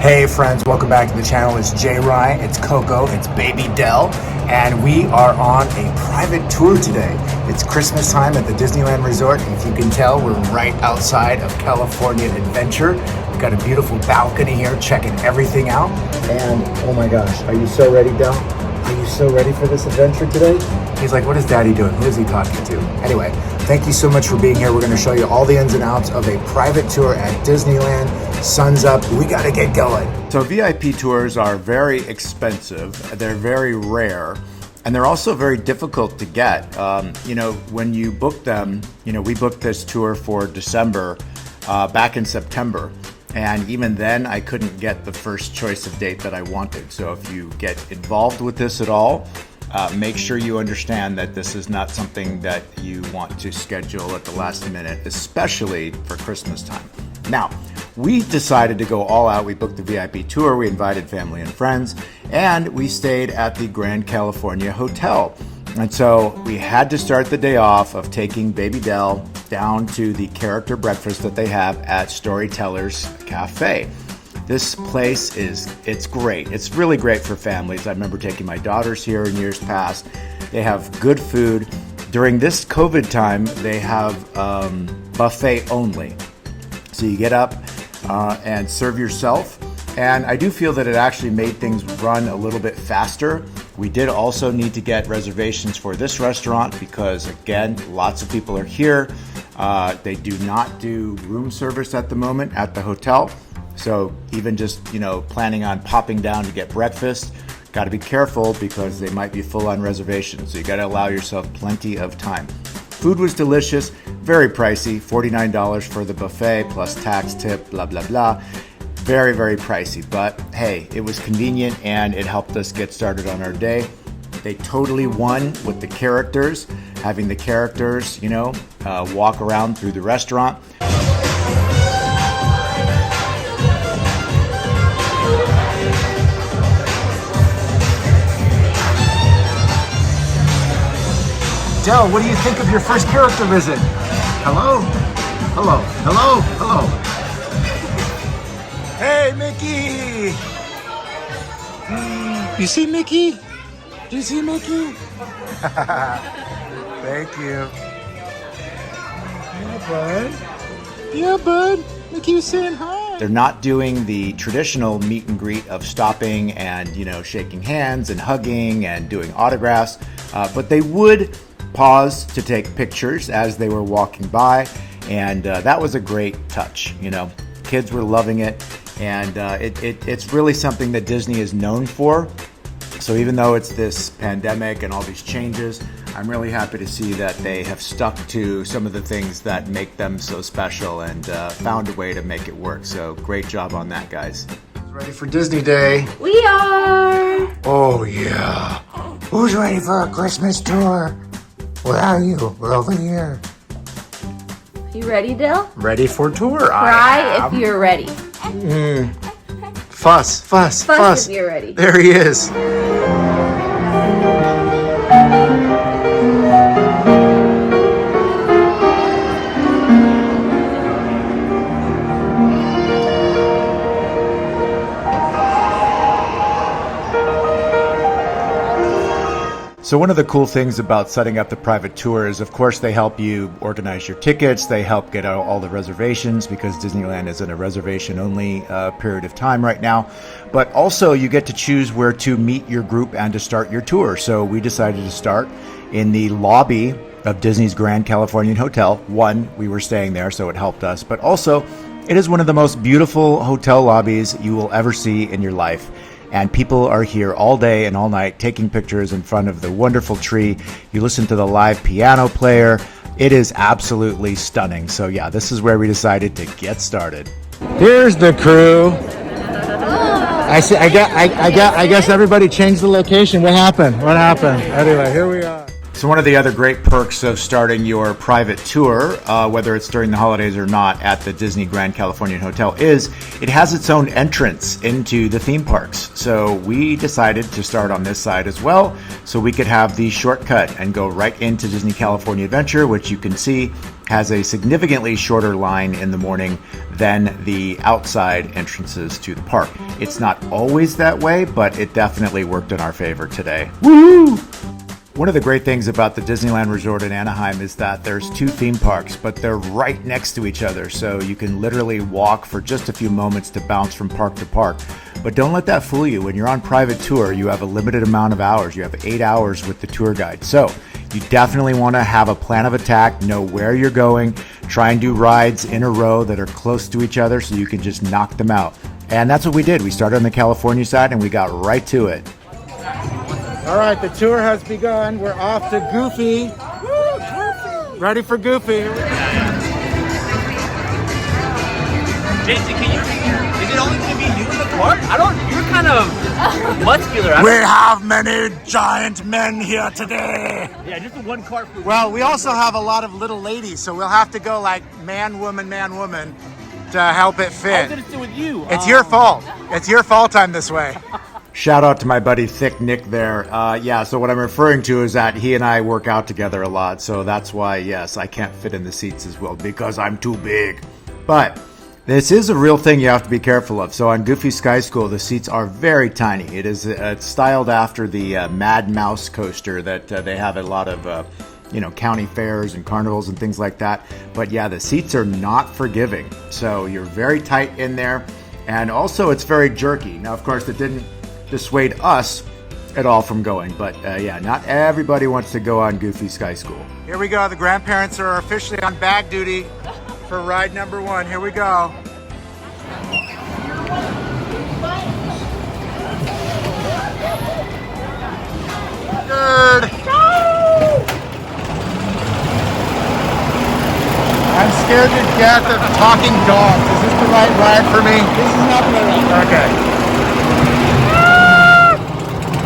Hey friends, welcome back to the channel. It's JayRy, it's Coco, it's Baby Dell, and we are on a private tour today. It's Christmas time at the Disneyland Resort, and if you can tell, we're right outside of California Adventure. We've got a beautiful balcony here, checking everything out. And oh my gosh, are you so ready, Dell? Are you so ready for this adventure today? He's like, what is Daddy doing? Who is he talking to? Anyway, thank you so much for being here. We're gonna show you all the ins and outs of a private tour at Disneyland. Sun's up, we gotta get going. So VIP tours are very expensive, they're very rare, and they're also very difficult to get. When you book them, we booked this tour for December, back in September. And even then, I couldn't get the first choice of date that I wanted. So if you get involved with this at all, make sure you understand that this is not something that you want to schedule at the last minute, especially for Christmas time. Now, we decided to go all out. We booked the VIP tour, we invited family and friends, and we stayed at the Grand California Hotel. And so we had to start the day off of taking Baby Dell down to the character breakfast that they have at Storytellers Cafe. This place it's great. It's really great for families. I remember taking my daughters here in years past. They have good food. During this COVID time, they have buffet only. So you get up and serve yourself. And I do feel that it actually made things run a little bit faster. We did also need to get reservations for this restaurant because, again, lots of people are here. They do not do room service at the moment at the hotel. So even just, planning on popping down to get breakfast, got to be careful because they might be full on reservations. So you got to allow yourself plenty of time. Food was delicious, very pricey, $49 for the buffet plus tax, tip, blah, blah, blah. Very, very pricey, but hey, it was convenient and it helped us get started on our day. They totally won with the characters, having the characters, walk around through the restaurant. Dell, what do you think of your first character visit? Hello? Hello, hello, hello. Hey, Mickey! You see Mickey? Do you see Mickey? Thank you. Yeah, bud. Yeah, bud. Mickey's saying hi. They're not doing the traditional meet and greet of stopping and, shaking hands and hugging and doing autographs, but they would pause to take pictures as they were walking by, and that was a great touch. Kids were loving it. And it's really something that Disney is known for. So even though it's this pandemic and all these changes, I'm really happy to see that they have stuck to some of the things that make them so special and found a way to make it work. So great job on that, guys. Ready for Disney Day? We are! Oh yeah. Who's ready for a Christmas tour? Where are you? We're over here. You ready, Dill? Ready for tour. Cry if you're ready. Fuss, fuss, fuss. If you're ready. There he is. So one of the cool things about setting up the private tour is, of course, they help you organize your tickets. They help get out all the reservations because Disneyland is in a reservation-only period of time right now. But also, you get to choose where to meet your group and to start your tour. So we decided to start in the lobby of Disney's Grand Californian Hotel. One, we were staying there, so it helped us. But also, it is one of the most beautiful hotel lobbies you will ever see in your life. And people are here all day and all night taking pictures in front of the wonderful tree. You listen to the live piano player. It is absolutely stunning. So yeah, this is where we decided to get started. Here's the crew. I guess everybody changed the location. What happened? Anyway, here we are. So one of the other great perks of starting your private tour, whether it's during the holidays or not, at the Disney Grand Californian Hotel is it has its own entrance into the theme parks. So we decided to start on this side as well, so we could have the shortcut and go right into Disney California Adventure, which you can see has a significantly shorter line in the morning than the outside entrances to the park. It's not always that way, but it definitely worked in our favor today. Woo! One of the great things about the Disneyland Resort in Anaheim is that there's 2 theme parks, but they're right next to each other, so you can literally walk for just a few moments to bounce from park to park. But don't let that fool you. When you're on private tour, you have a limited amount of hours. You have 8 hours with the tour guide. So you definitely want to have a plan of attack, know where you're going, try and do rides in a row that are close to each other so you can just knock them out. And that's what we did. We started on the California side and we got right to it. All right, the tour has begun. We're off to Goofy. Woo, ready for Goofy. Jason, is it only going to be you in the cart? You're kind of muscular. We have many giant men here today. Yeah, just the one cart. Well, we also have a lot of little ladies, so we'll have to go like man, woman, to help it fit. I'm going to sit with you. It's your fault. It's your fault I'm this way. Shout out to my buddy Thick Nick there. So what I'm referring to is that he and I work out together a lot. So that's why, yes, I can't fit in the seats as well because I'm too big. But this is a real thing you have to be careful of. So on Goofy Sky School, the seats are very tiny. It's styled after the Mad Mouse coaster that they have at a lot of county fairs and carnivals and things like that. But yeah, the seats are not forgiving. So you're very tight in there. And also it's very jerky. Now, of course, it didn't dissuade us at all from going, but not everybody wants to go on Goofy Sky School. Here we go. The grandparents are officially on bag duty for ride number 1. Here we go. Good. I'm scared to death of talking dogs. Is this the right ride for me? This is not the right ride. Okay.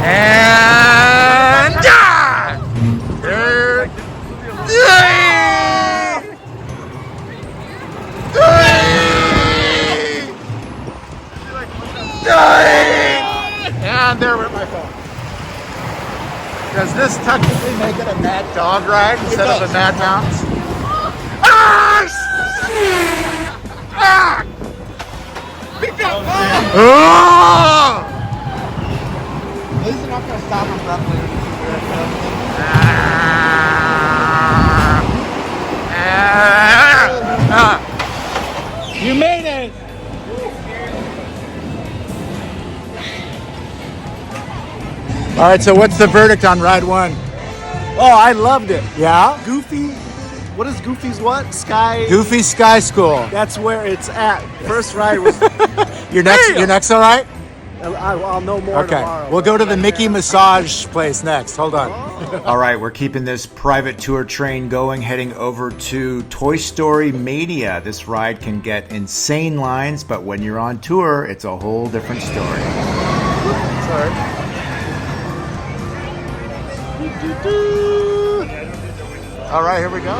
And and there went my phone. Does this technically make it a mad dog ride instead of a mad mouse? At least you're not going to stop abruptly. You made it! All right, so what's the verdict on ride 1? Oh, I loved it. Yeah? Goofy, what is Goofy's what? Sky? Goofy Sky School. That's where it's at. First ride was... Your neck's all right? I'll know more tomorrow. We'll go to the Mickey massage place next. Hold on. All right, we're keeping this private tour train going, heading over to Toy Story Mania. This ride can get insane lines, but when you're on tour, it's a whole different story. Sorry. All right, here we go.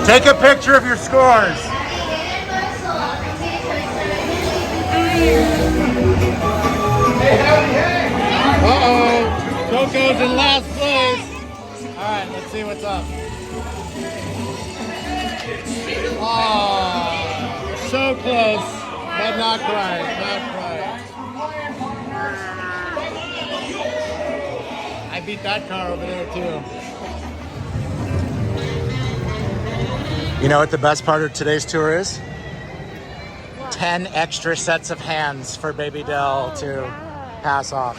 Take a picture of your scores. Uh-oh. Coco's in last place. All right, let's see what's up. Oh, so close, but not quite, not quite. I beat that car over there too. You know what the best part of today's tour is? 10 extra sets of hands for Baby Dell to pass off.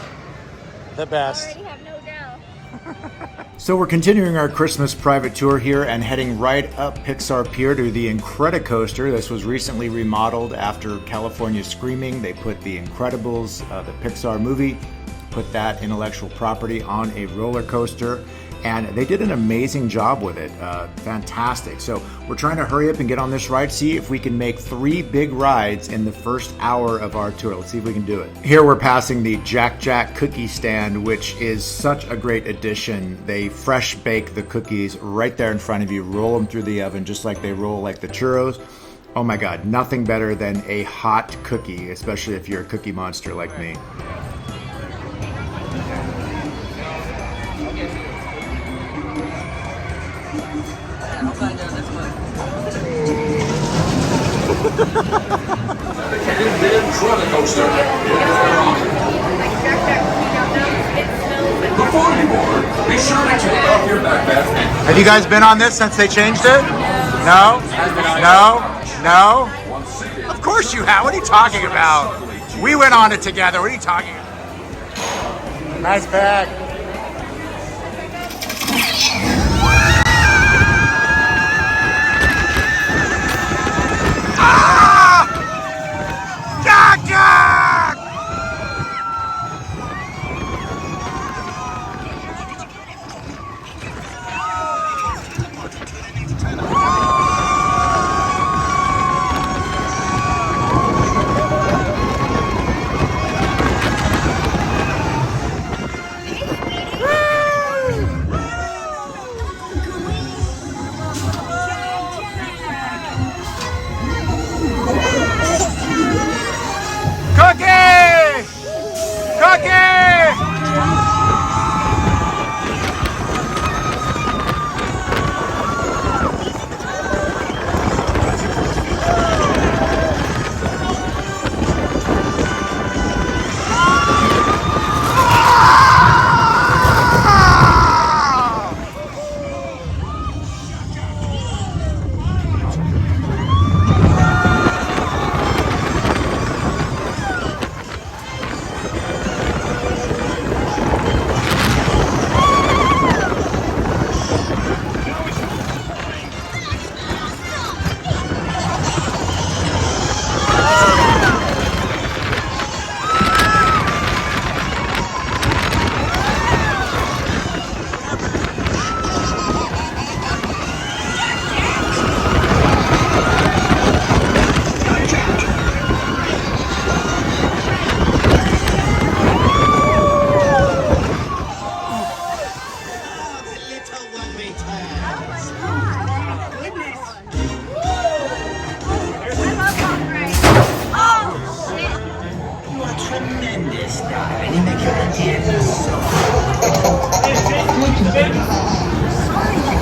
The best. So we're continuing our Christmas private tour here and heading right up Pixar Pier to the Incredi Coaster. This was recently remodeled after California Screaming. They put the Incredibles, the Pixar movie, put that intellectual property on a roller coaster. And they did an amazing job with it. Fantastic. So we're trying to hurry up and get on this ride, see if we can make 3 big rides in the first hour of our tour. Let's see if we can do it. Here we're passing the Jack Jack cookie stand, which is such a great addition. They fresh bake the cookies right there in front of you, roll them through the oven just like they roll like the churros. Oh my God, nothing better than a hot cookie, especially if you're a cookie monster like me. Incredi Coaster. Before you board, be sure to take off your backpack. Have you guys been on this since they changed it? No? No? No? Of course you have. What are you talking about? We went on it together. What are you talking about? Nice bag.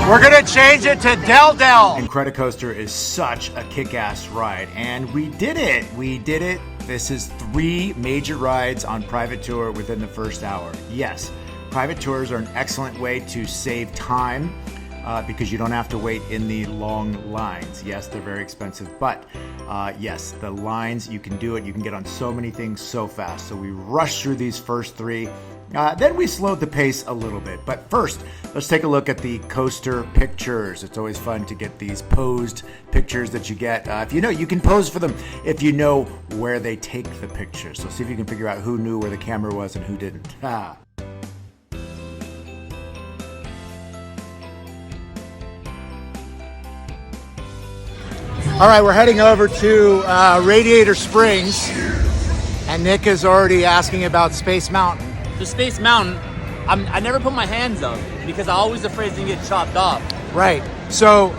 We're gonna change it to Del Del. Incredi Coaster is such a kick-ass ride, and we did it. We did it. This is 3 major rides on private tour within the first hour. Yes, private tours are an excellent way to save time because you don't have to wait in the long lines. Yes, they're very expensive, but yes, the lines, you can do it. You can get on so many things so fast. So we rushed through these first 3. Then we slowed the pace a little bit. But first, let's take a look at the coaster pictures. It's always fun to get these posed pictures that you get. If you know, you can pose for them if you know where they take the pictures. So see if you can figure out who knew where the camera was and who didn't. All right, we're heading over to Radiator Springs, and Nick is already asking about Space Mountain. The Space Mountain, I never put my hands up because I'm always afraid to get chopped off. Right. So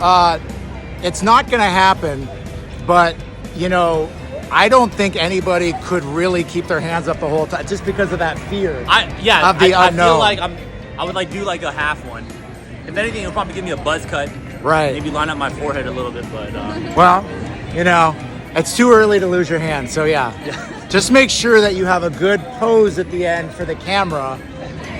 it's not going to happen, but you know, I don't think anybody could really keep their hands up the whole time just because of that fear. Of the I unknown. feel like I would like do like a half one. If anything, it'll probably give me a buzz cut. Right. Maybe line up my forehead a little bit, but well, you know, it's too early to lose your hand. So yeah. Just make sure that you have a good pose at the end for the camera,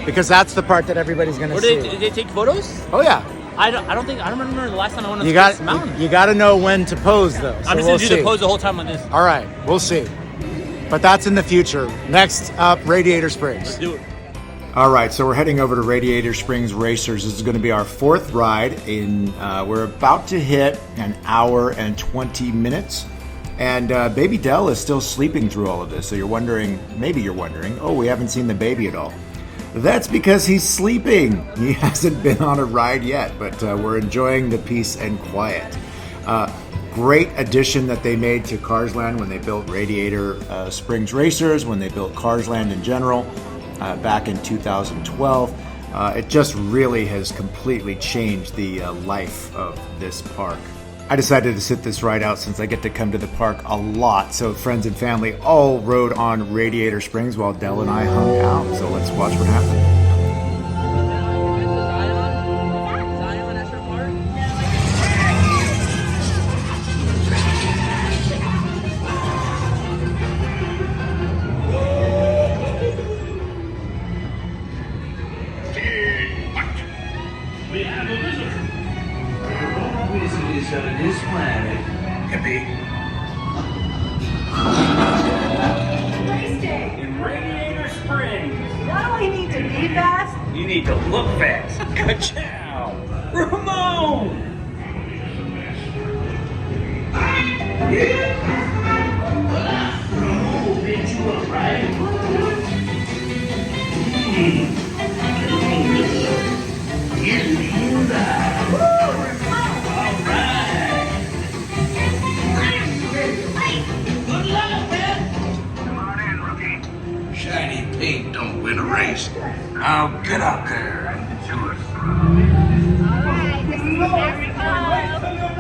because that's the part that everybody's going to see. Did they take photos? Oh yeah. I don't remember the last time I went on Space Mountain. You got to know when to pose though. So I'm just we'll gonna do see. the pose the whole time on this. All right, we'll see. But that's in the future. Next up, Radiator Springs. Let's do it. All right, so we're heading over to Radiator Springs Racers. This is going to be our 4th ride. We're about to hit an hour and 20 minutes. And baby Dell is still sleeping through all of this. So maybe you're wondering, oh, we haven't seen the baby at all. That's because he's sleeping. He hasn't been on a ride yet, but we're enjoying the peace and quiet. Great addition that they made to Cars Land when they built Radiator Springs Racers, when they built Cars Land in general back in 2012. It just really has completely changed the life of this park. I decided to sit this ride out since I get to come to the park a lot. So friends and family all rode on Radiator Springs while Dell and I hung out. So let's watch what happened. We have a visitor. Visitors on this planet. Hippie. In Radiator Springs. Not only need to be fast, You need to look fast. Ka-chow! Ramon! Oh, bitch, you were right. Shiny paint don't win a race. Now get out there and do it. alright, this is the best club. We're gonna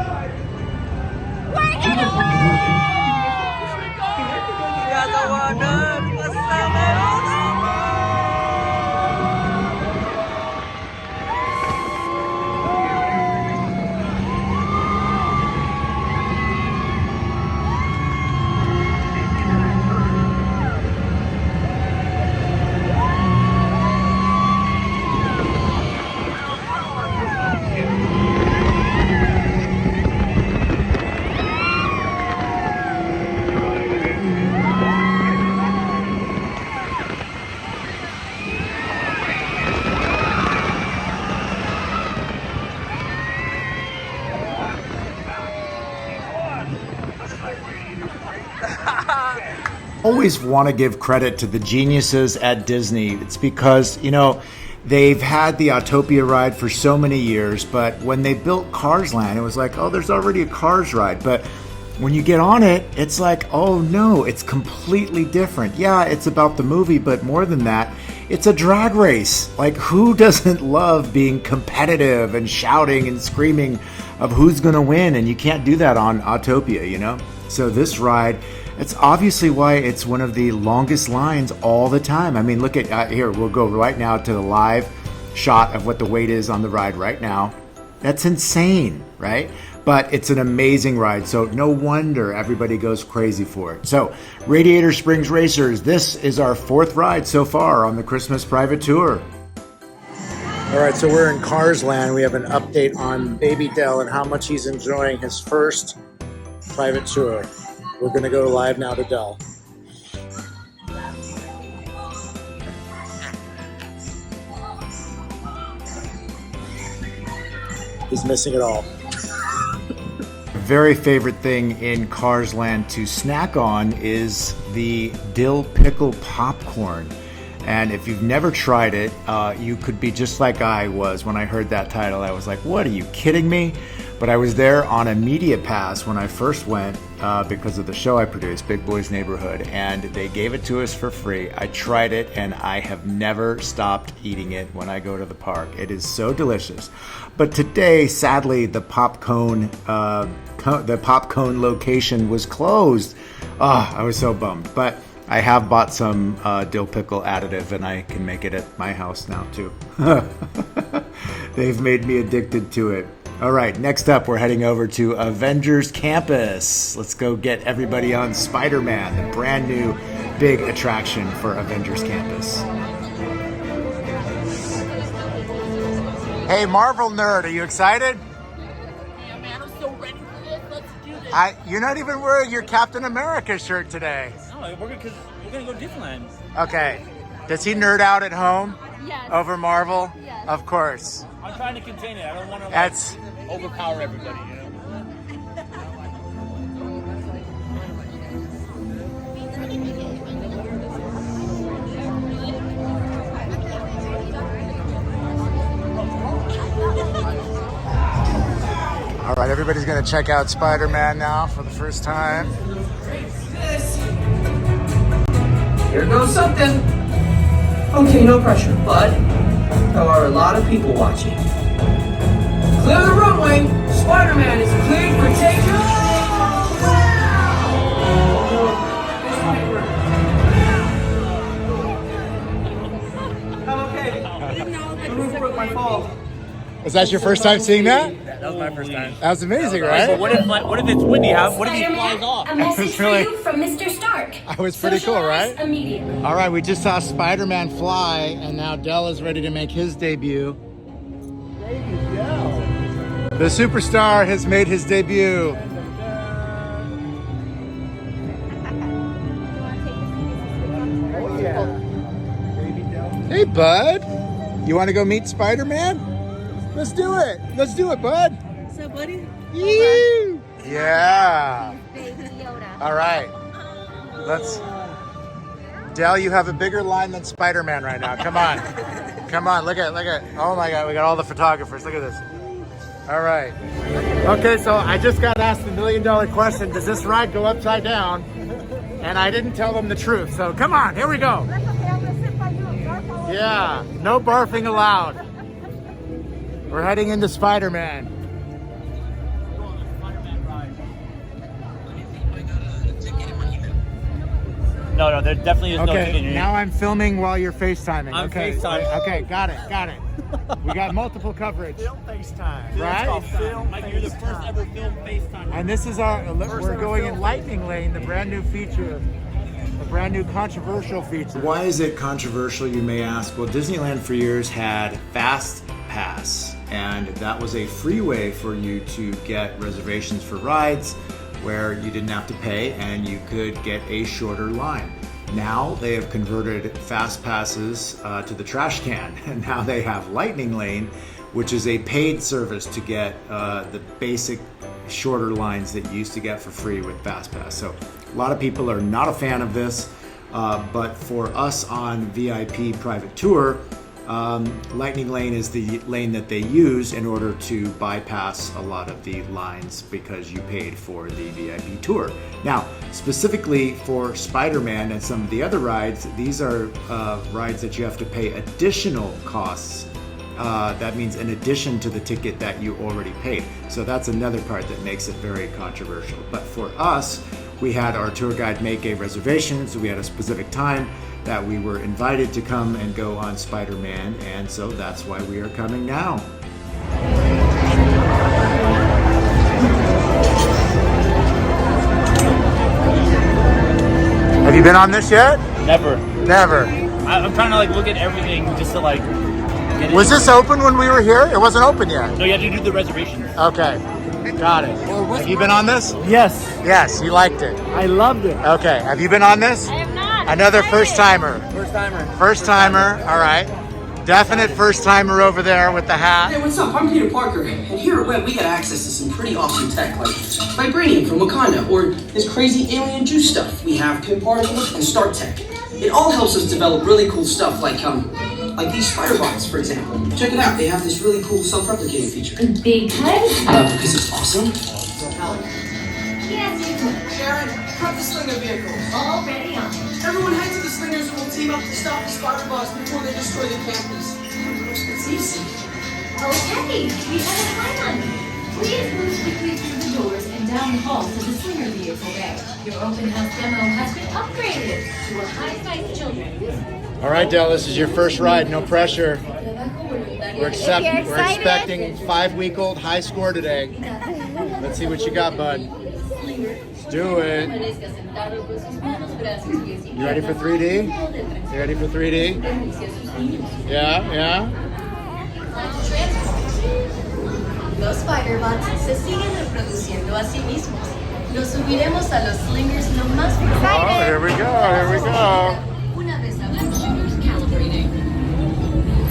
Always want to give credit to the geniuses at Disney. It's because, they've had the Autopia ride for so many years, but when they built Cars Land, it was like, oh, there's already a Cars ride. But when you get on it, it's like, oh no, it's completely different. Yeah, it's about the movie, but more than that, it's a drag race. Like, who doesn't love being competitive and shouting and screaming of who's going to win? And you can't do that on Autopia, So this ride, it's obviously why it's one of the longest lines all the time. I mean, look at here. We'll go right now to the live shot of what the wait is on the ride right now. That's insane, right? But it's an amazing ride, so no wonder everybody goes crazy for it. So, Radiator Springs Racers, this is our 4th ride so far on the Christmas private tour. All right, so we're in Cars Land. We have an update on Baby Dell and how much he's enjoying his first private tour. We're going to go live now to Dell. He's missing it all. Very favorite thing in Cars Land to snack on is the dill pickle popcorn. And if you've never tried it, you could be just like I was when I heard that title. I was like, what, are you kidding me? But I was there on a media pass when I first went because of the show I produced, Big Boys Neighborhood, and they gave it to us for free. I tried it, and I have never stopped eating it when I go to the park. It is so delicious. But today, sadly, the pop cone location was closed. Oh, I was so bummed. But I have bought some dill pickle additive, and I can make it at my house now, too. They've made me addicted to it. All right, next up, we're heading over to Avengers Campus. Let's go get everybody on Spider-Man, the brand new big attraction for Avengers Campus. Hey, Marvel nerd, are you excited? Yeah, man, I'm so ready for this. Let's do this. You're not even wearing your Captain America shirt today. No, we're gonna go to Disneyland. Okay. Does he nerd out at home? Yes. Over Marvel? Yes. Of course. I'm trying to contain it. I don't want to overpower everybody, All right, everybody's going to check out Spider-Man now for the first time. Here goes something. Okay, no pressure, but there are a lot of people watching. Clear the runway. Spider-Man is cleared for takeoff. I'm okay. The roof broke my fall. Was that your first time seeing that? That was my first time. That was amazing, But right? what if it's windy? What if he flies off? A message was really- for you from Mr. Stark. That was pretty cool, Socialize right? Immediately. All right, we just saw Spider-Man fly, and now Dell is ready to make his debut. The superstar has made his debut. Hey, bud. You want to go meet Spider-Man? Let's do it. Let's do it, bud. What's up, buddy? Yee! Yeah. Baby Yoda. All right. Let's. Dell, you have a bigger line than Spider-Man right now. Come on. Come on. Look at. Oh my God. We got all the photographers. Look at this. All right. Okay, so I just got asked the $1 million question. Does this ride go upside down? And I didn't tell them the truth. So come on. Here we go. Yeah. No barfing allowed. We're heading into Spider-Man. No, there definitely is no ticket in Okay, here. now I'm filming while you're FaceTiming. I'm okay. FaceTiming. Okay, got it. We got multiple coverage. Film FaceTime. Right? Mike, you're the first ever film FaceTime. And this is we're going in Lightning Lane, the brand new feature, the brand new controversial feature. Why is it controversial, you may ask? Well, Disneyland for years had Fast Pass, and that was a free way for you to get reservations for rides where you didn't have to pay and you could get a shorter line. Now they have converted Fast Passes to the trash can, and now they have Lightning Lane, which is a paid service to get the basic shorter lines that you used to get for free with Fast Pass. So a lot of people are not a fan of this, but for us on VIP private tour, Lightning Lane is the lane that they use in order to bypass a lot of the lines because you paid for the VIP tour. Now, specifically for Spider-Man and some of the other rides, these are rides that you have to pay additional costs. That means in addition to the ticket that you already paid. So that's another part that makes it very controversial. But for us, we had our tour guide make a reservation, so we had a specific time that we were invited to come and go on Spider-Man, and so that's why we are coming now. Have you been on this yet? Never. Never. I'm trying to look at everything just to get it. Was this open when we were here? It wasn't open yet. No, you have to do the reservations. Okay, got it. Have you been on this? Yes, Yes, you liked it. I loved it. Okay, have you been on this? I have not. Another first timer. First timer, all right. Definite first timer over there with the hat. Hey, what's up? I'm Peter Parker, and here at Web we got access to some pretty awesome tech, like Vibranium from Wakanda, or this crazy alien juice stuff. We have Pin Particles and Start Tech. It all helps us develop really cool stuff, like these spider bots, for example. Check it out. They have this really cool self-replicating feature. Big head. Because it's awesome. Yes, you do. Sharon, cut the slinger vehicles. Already on. Everyone head to the slingers and we'll team up to stop the spider bots before they destroy the campus. It's easy. Okay, we have a plan. Please move quickly through the doors and down the hall to the slinger vehicle bay. Your open house demo has been upgraded to a high-five children. All right, Del, this is your first ride. No pressure. We're expecting 5-week-old high score today. Let's see what you got, bud. Let's do it. You ready for 3D? You ready for 3D? Yeah. Los Spider-Bots se siguen reproduciendo a sí mismos. Los subiremos a los slingers lo más Oh, here we go. Una vez habrán shooters calibrating.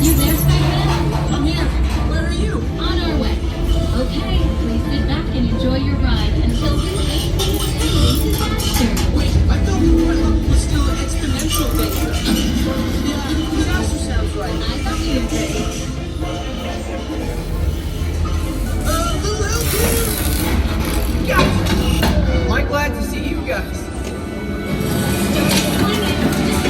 You there, Spider-Man? I'm here. Where are you? On our way. Okay, please sit back and enjoy your ride until we make disaster. Wait, I thought we were still exponential things. Disaster sounds right. I thought you were ready. I'm glad to see you guys. Just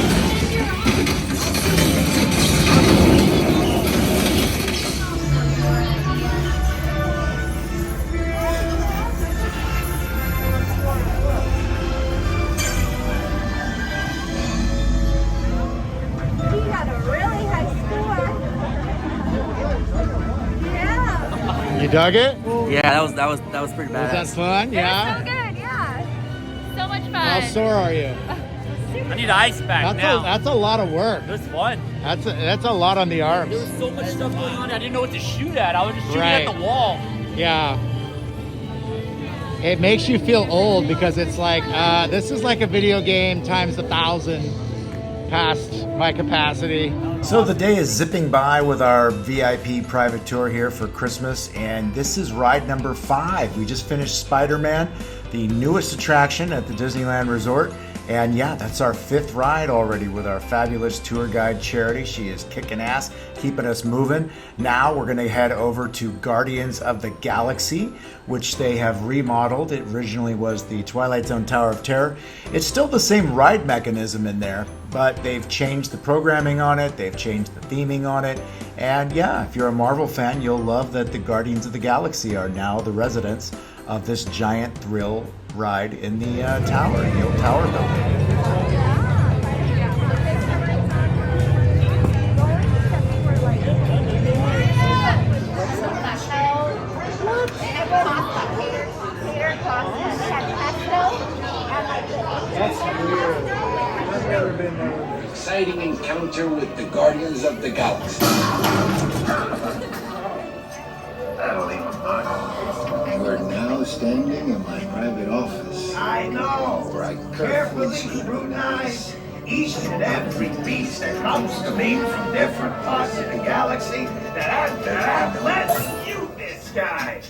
You dug it? Yeah, that was pretty bad. Was that fun? Yeah. So good, yeah. So much fun. How sore are you? I need an ice pack now. That's a lot of work. It was fun. That's a lot on the arms. There was so much stuff going on. I didn't know what to shoot at. I was just shooting at the wall. Yeah. It makes you feel old because it's like this is like a video game times 1,000 past my capacity. So the day is zipping by with our VIP private tour here for Christmas, and this is ride number 5. We just finished Spider-Man, the newest attraction at the Disneyland Resort. And yeah, that's our 5th ride already with our fabulous tour guide Charity. She is kicking ass, keeping us moving. Now we're going to head over to Guardians of the Galaxy, which they have remodeled. It originally was the Twilight Zone Tower of Terror. It's still the same ride mechanism in there, but they've changed the programming on it. They've changed the theming on it. And yeah, if you're a Marvel fan, you'll love that the Guardians of the Galaxy are now the residents of this giant thrill ride in the tower, the old tower building. That's weird. I've never been there. Exciting encounter with the Guardians of the Galaxy. That'll leave a mark. We're now standing in my private office. I know. Where I carefully scrutinize each and every piece that comes to me from different parts of the galaxy that I'm letting you this guy.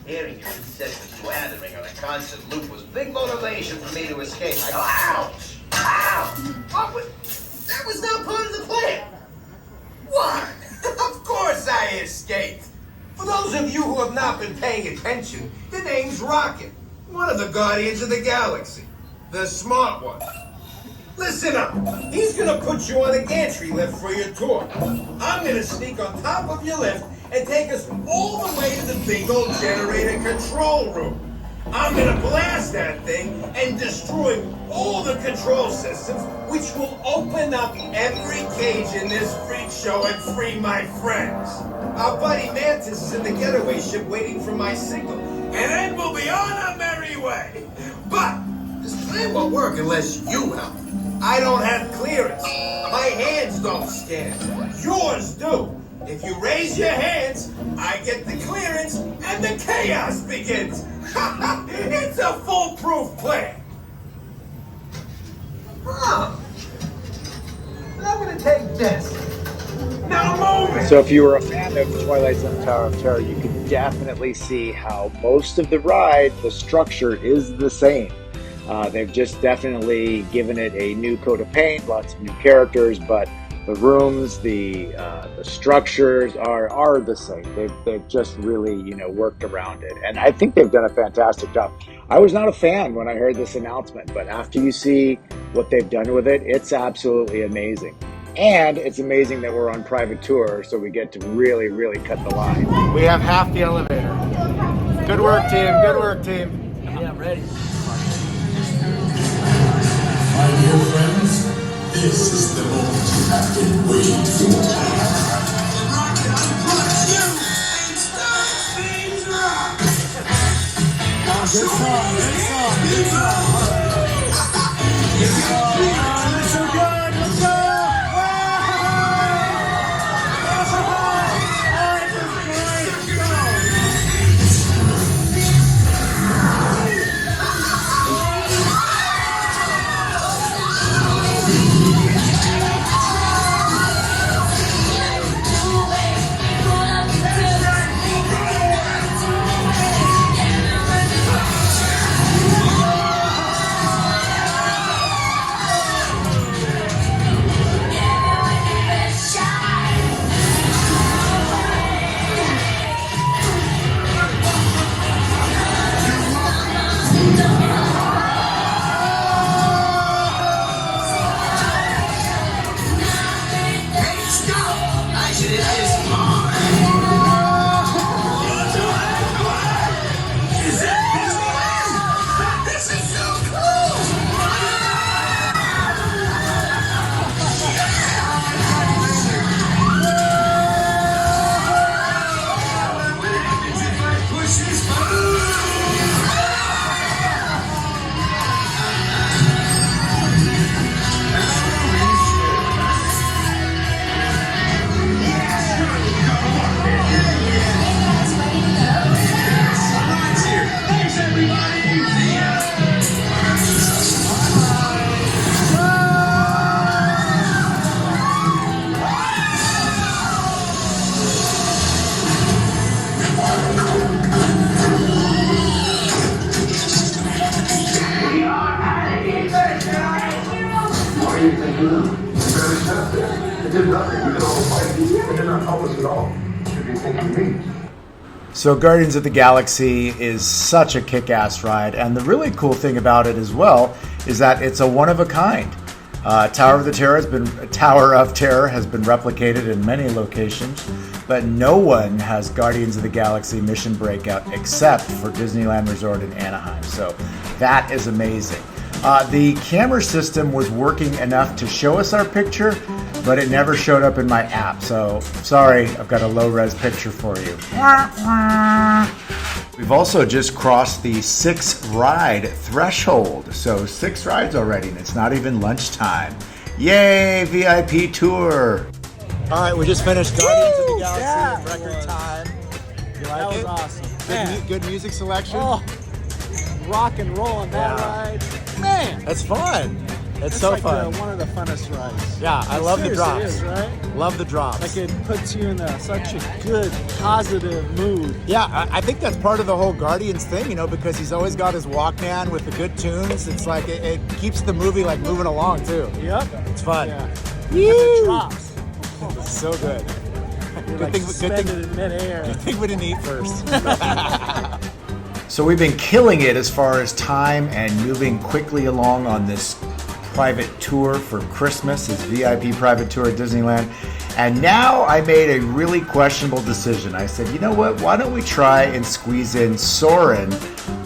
Hearing your incessant blathering on a constant loop was big motivation for me to escape. I go, ouch! Ow! That was not part of the plan. What? Of course I escaped. For those of you who have not been paying attention, the name's Rocket, one of the Guardians of the Galaxy, the smart one. Listen up. He's gonna put you on a gantry lift for your tour. I'm gonna sneak on top of your lift and take us all the way to the big old generator control room. I'm gonna blast that thing and destroy all the control systems, which will open up every cage in this freak show and free my friends. Our buddy Mantis is in the getaway ship waiting for my signal, and then we'll be on our merry way. But this plan won't work unless you help. I don't have clearance. My hands don't scan. Yours do. If you raise your hands, I get the clearance and the chaos begins. It's a foolproof plan. Huh. I'm gonna take this. Now move it. So if you were a fan of Twilight Zone Tower of Terror, you can definitely see how most of the ride, the structure is the same. They've just definitely given it a new coat of paint, lots of new characters, but the rooms, the structures are the same. They've just really, worked around it. And I think they've done a fantastic job. I was not a fan when I heard this announcement, but after you see what they've done with it, it's absolutely amazing. And it's amazing that we're on private tour, so we get to really, really cut the line. We have half the elevator. Good work, team. Good work, team. Yeah, I'm ready. My dear friends, this is the moment you have been waiting for. Good song, good song, good song. Let's go, good, let's go. So Guardians of the Galaxy is such a kick-ass ride, and the really cool thing about it as well is that it's a one-of-a-kind. Tower of Terror has been replicated in many locations, but no one has Guardians of the Galaxy Mission Breakout except for Disneyland Resort in Anaheim. So that is amazing. The camera system was working enough to show us our picture, but it never showed up in my app. So sorry, I've got a low-res picture for you. We've also just crossed the 6 ride threshold. So 6 rides already, and it's not even lunchtime. Yay, VIP tour. All right, we just finished Guardians of the Galaxy in record time. You like it? That was awesome. Good music selection? Oh, rock and roll on that ride. Man, It's fun. It's that's so like fun. one of the funnest rides. Yeah, I love the Seriously, drops. it is, right? Love the drops. Like it puts you in such a good, positive mood. Yeah, I think that's part of the whole Guardians thing, because he's always got his Walkman with the good tunes. It's like it keeps the movie like moving along too. Yep. It's fun. Yeah. And the drops. It's so good. You're suspended in midair. Good thing we didn't eat first. So we've been killing it as far as time and moving quickly along on this private tour for Christmas, this VIP private tour at Disneyland. And now I made a really questionable decision. I said, you know what, why don't we try and squeeze in Soarin'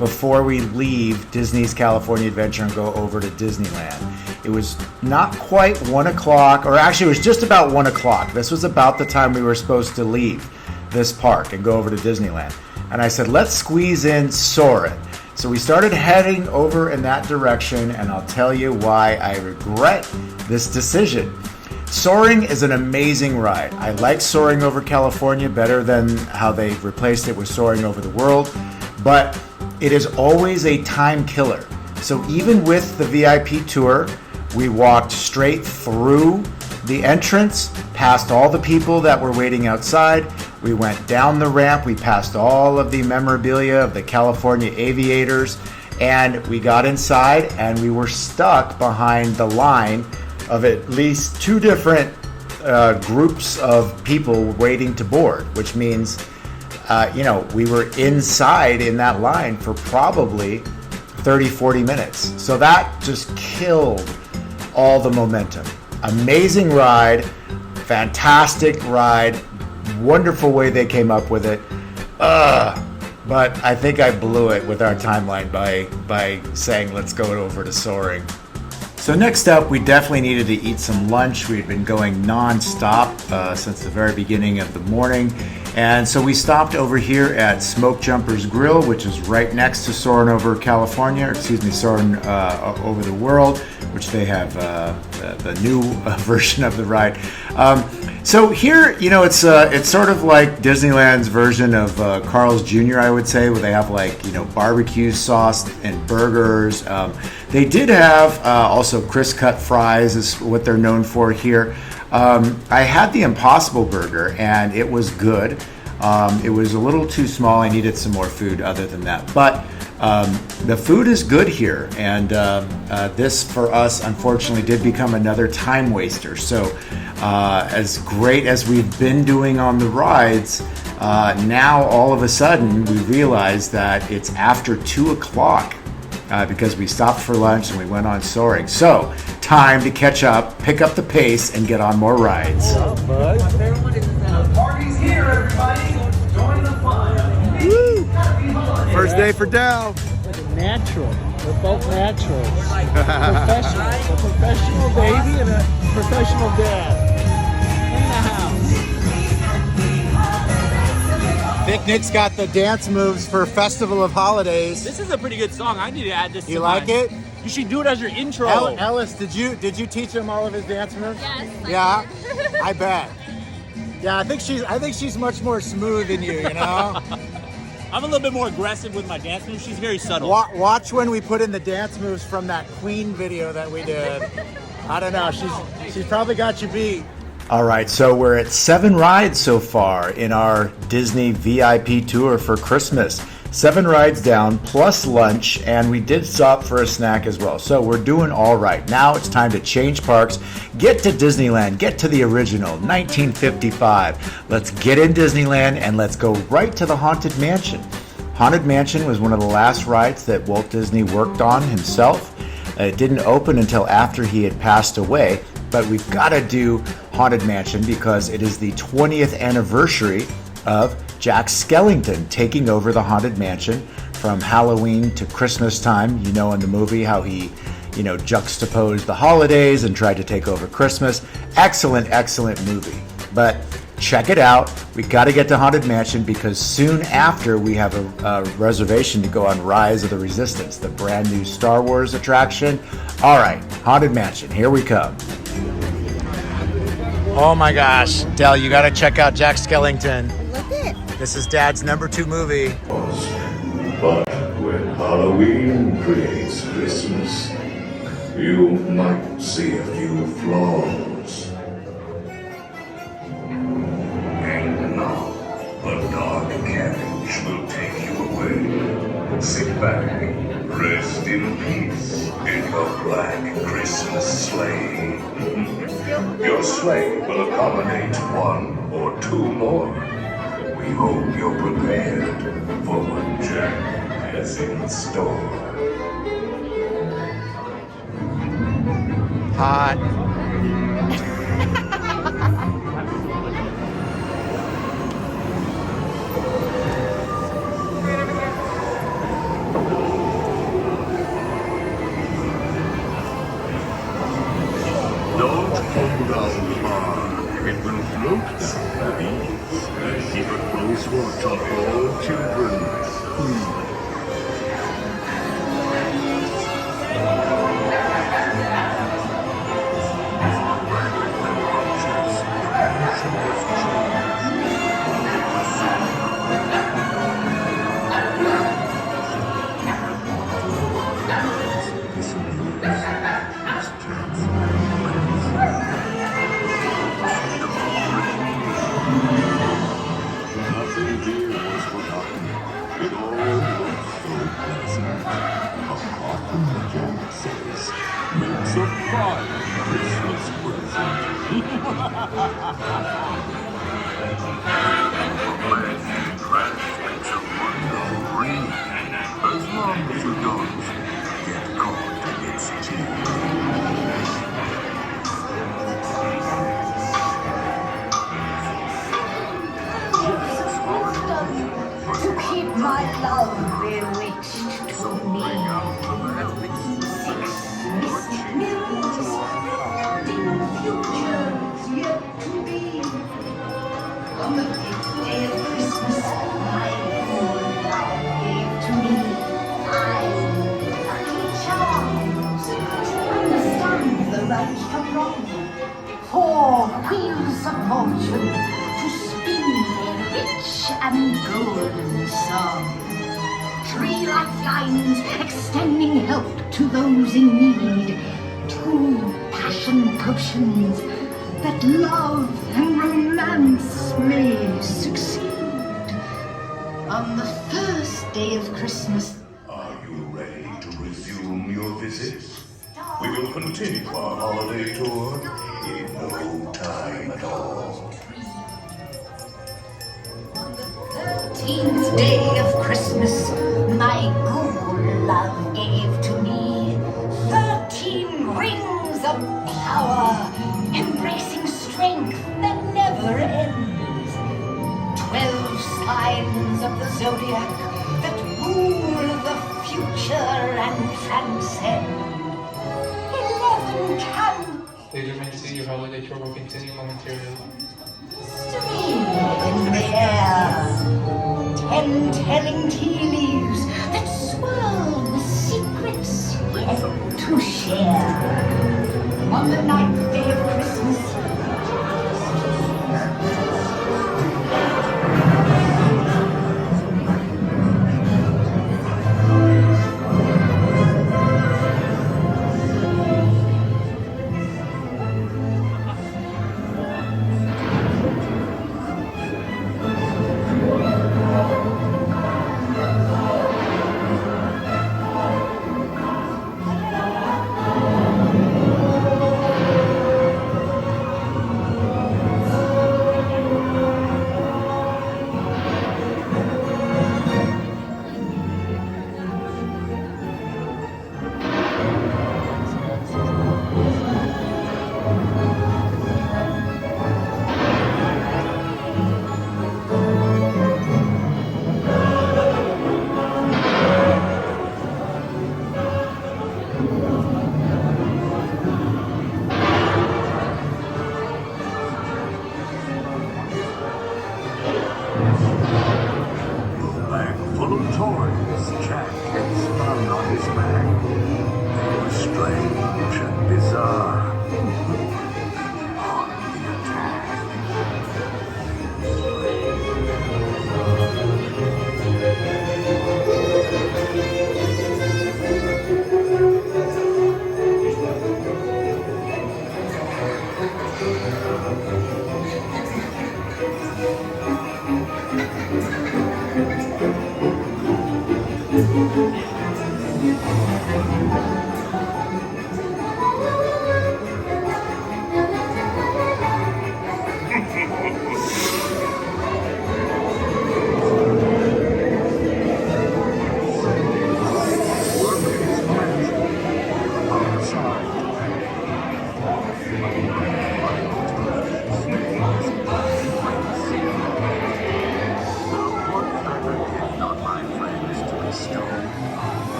before we leave Disney's California Adventure and go over to Disneyland. It was not quite 1 o'clock, or actually it was just about 1 o'clock. This was about the time we were supposed to leave this park and go over to Disneyland. And I said, let's squeeze in Soarin'. So we started heading over in that direction, and I'll tell you why I regret this decision. Soaring is an amazing ride. I like Soaring over California better than how they've replaced it with Soaring over the World, but it is always a time killer. So even with the VIP tour, we walked straight through the entrance, past all the people that were waiting outside. We went down the ramp, we passed all of the memorabilia of the California Aviators, and we got inside and we were stuck behind the line of at least 2 different groups of people waiting to board, which means, we were inside in that line for probably 30, 40 minutes. So that just killed all the momentum. Amazing ride, fantastic ride, wonderful way they came up with it. But I think I blew it with our timeline by saying let's go over to Soaring. So next up, we definitely needed to eat some lunch. We had been going non-stop since the very beginning of the morning. And so we stopped over here at Smoke Jumper's Grill, which is right next to Soarin' over California, Soarin' over the World, which they have the new version of the ride. So here, it's sort of like Disneyland's version of Carl's Jr., I would say, where they have barbecue sauce and burgers. They did have also crisp cut fries is what they're known for here. I had the Impossible Burger, and it was good. It was a little too small. I needed some more food other than that. But the food is good here, and this, for us, unfortunately, did become another time waster. So as great as we've been doing on the rides, now all of a sudden we realize that it's after 2 o'clock because we stopped for lunch and we went on Soaring. So time to catch up, pick up the pace, and get on more rides. The party's here, everybody. Join the fun. First day for Dell. Like a natural. We're both naturals. Professionals. A professional baby and a professional dad. Big Nick's got the dance moves for Festival of Holidays. This is a pretty good song. I need to add this to You like it? You should do it as your intro. Ellis, did you teach him all of his dance moves? Yes. Yeah, I bet. Yeah, I think she's much more smooth than you. I'm a little bit more aggressive with my dance moves. She's very subtle. Watch when we put in the dance moves from that Queen video that we did. I don't know. She's probably got you beat. All right, so we're at 7 rides so far in our Disney VIP tour for Christmas. 7 rides down, plus lunch, and we did stop for a snack as well. So we're doing all right. Now it's time to change parks, get to Disneyland, get to the original, 1955. Let's get in Disneyland and let's go right to the Haunted Mansion. Haunted Mansion was one of the last rides that Walt Disney worked on himself. It didn't open until after he had passed away, but we've got to do Haunted Mansion because it is the 20th anniversary of Jack Skellington taking over the Haunted Mansion from Halloween to Christmas time. You know in the movie how he, juxtaposed the holidays and tried to take over Christmas. Excellent, excellent movie. But check it out. We got to get to Haunted Mansion because soon after we have a reservation to go on Rise of the Resistance, the brand new Star Wars attraction. All right, Haunted Mansion, here we come. Oh my gosh, Del, you got to check out Jack Skellington. This is Dad's number 2 movie. But when Halloween creates Christmas, you might see a few flaws. And now, a dark carriage will take you away. Sit back, rest in peace in your black Christmas sleigh. Your sleigh will accommodate 1 or 2 more. We hope you're prepared for what Jack has in store. Hot. Don't hold down the bar. It will float down with ease. Keep a close watch on all children. Extending help to those in need. 2 passion potions that love and romance may succeed. On the first day of Christmas. Are you ready to resume your visit? We will continue our holiday tour in no time at all. 13th day of Christmas, my good love gave to me 13 rings of power, embracing strength that never ends. 12 signs of the zodiac that rule the future and transcend. 11 can. Ladies and gentlemen, your holiday tour will continue momentarily. Mystery in the air. 10 telling tea leaves that swirl with secrets yet to share. On the 9th day of Christmas, is back. Strange and bizarre. On the attack.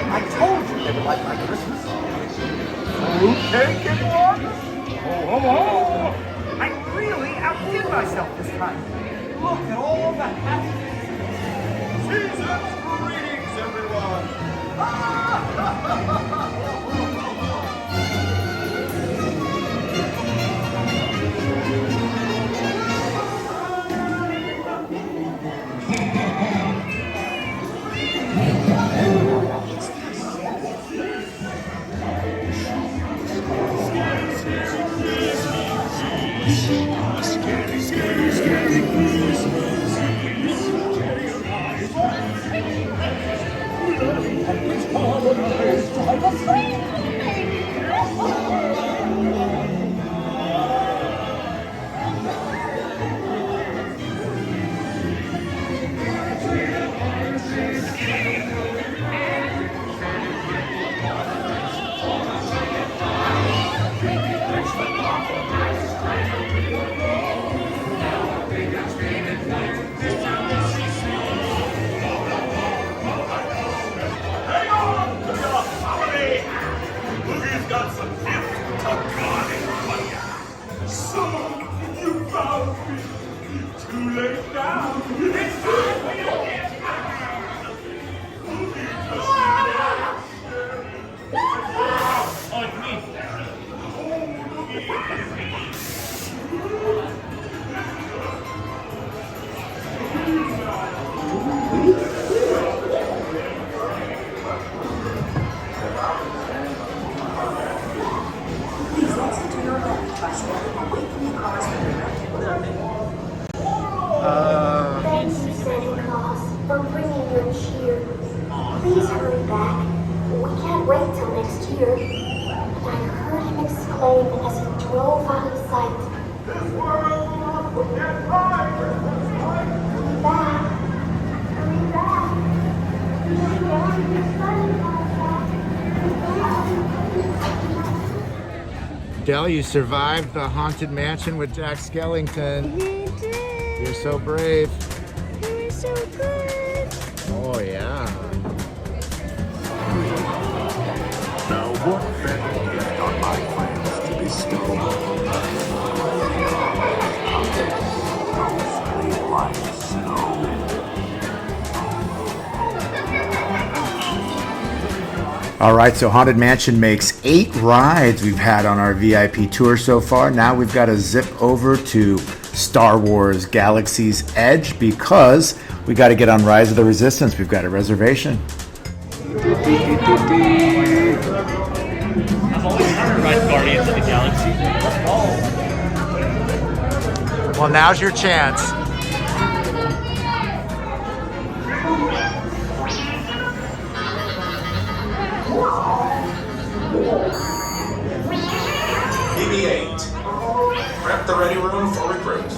I told you they would like my Christmas song. Fruit cake and one? Oh. I really outdid myself this time. Look at all the happy season's greetings, everyone. For bringing your cheer. Please hurry back. We can't wait till next year. And I heard him exclaim as he drove out of sight. This world will get right. Hurry back. Hurry back. Dell, you survived the Haunted Mansion with Jack Skellington. He did. You're so brave. He was so good. Oh, yeah. Now what better gift on my plans to bestow? Mostly like snow. All right, so Haunted Mansion makes 8 rides we've had on our VIP tour so far. Now we've got to zip over to Star Wars Galaxy's Edge because we got to get on Rise of the Resistance. We've got a reservation. I've always wanted to ride Guardians of the Galaxy. Well, now's your chance. BB-8. Prep the ready room for recruit.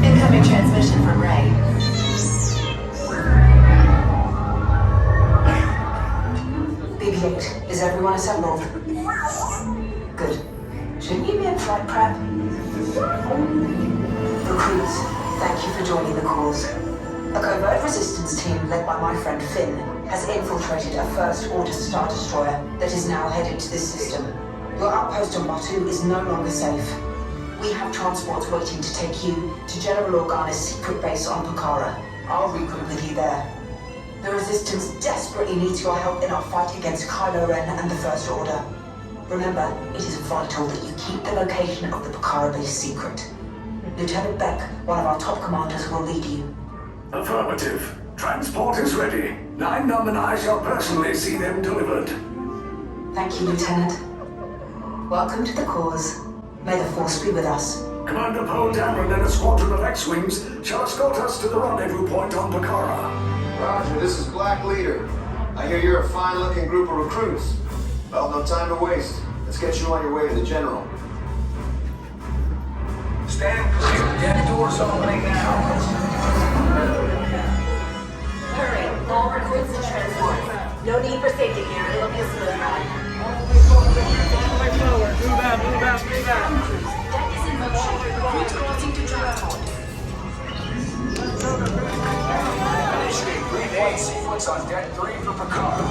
Incoming transmission from Ray. BB-8, is everyone assembled? Good. Shouldn't you be in flight prep? Recruits, thank you for joining the cause. A covert resistance team led by my friend Finn has infiltrated a First Order Star Destroyer that is now headed to this system. Your outpost on Batu is no longer safe. We have transports waiting to take you to General Organa's secret base on Pucara. I'll regroup with you there. The Resistance desperately needs your help in our fight against Kylo Ren and the First Order. Remember, it is vital that you keep the location of the Pucara base secret. Lieutenant Beck, one of our top commanders, will lead you. Affirmative. Transport is ready. 9-Num and I shall personally see them delivered. Thank you, Lieutenant. Welcome to the cause. May the Force be with us. Commander Poe Dameron and a squadron of X-Wings shall escort us to the rendezvous point on Pucara. Roger, this is Black Leader. I hear you're a fine-looking group of recruits. Well, no time to waste. Let's get you on your way to the General. Stand clear. Deck doors opening now. Hurry, all recruits to transport. No need for safety gear. It'll be a smooth ride. Move out. Deck is in motion. Recruits crossing to transport. Initiate pre-flight sequence on Deck 3 for Picard.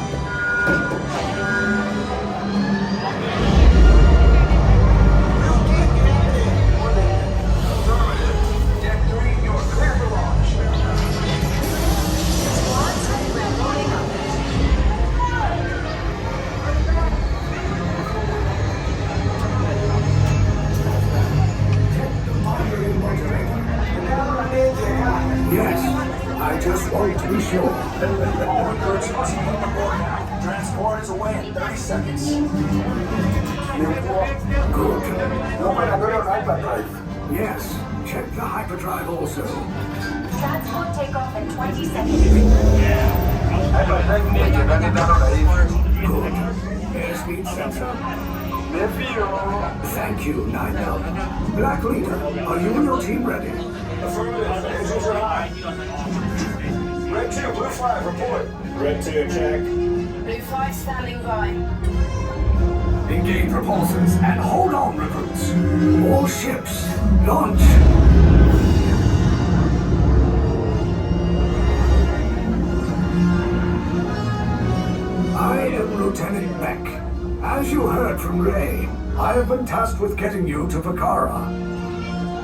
Deck 3, you're clear for launch. Squads, we're loading up. Yes, I just want to be sure. All recruits must move aboard now. Transport is away in 30 seconds. Good. Yes, check the hyperdrive also. Transport takeoff in 20 seconds. Good. Airspeed sensor. Thank you, 9-Num. Black Leader, are you and your team ready? Affirmative. Engines are high. Red 2, Blue 5, report. Red 2, check. Blue 5 standing by. Engage propulsors and hold on, recruits. All ships, launch. I am Lieutenant Beck. As you heard from Ray, I have been tasked with getting you to Pucara.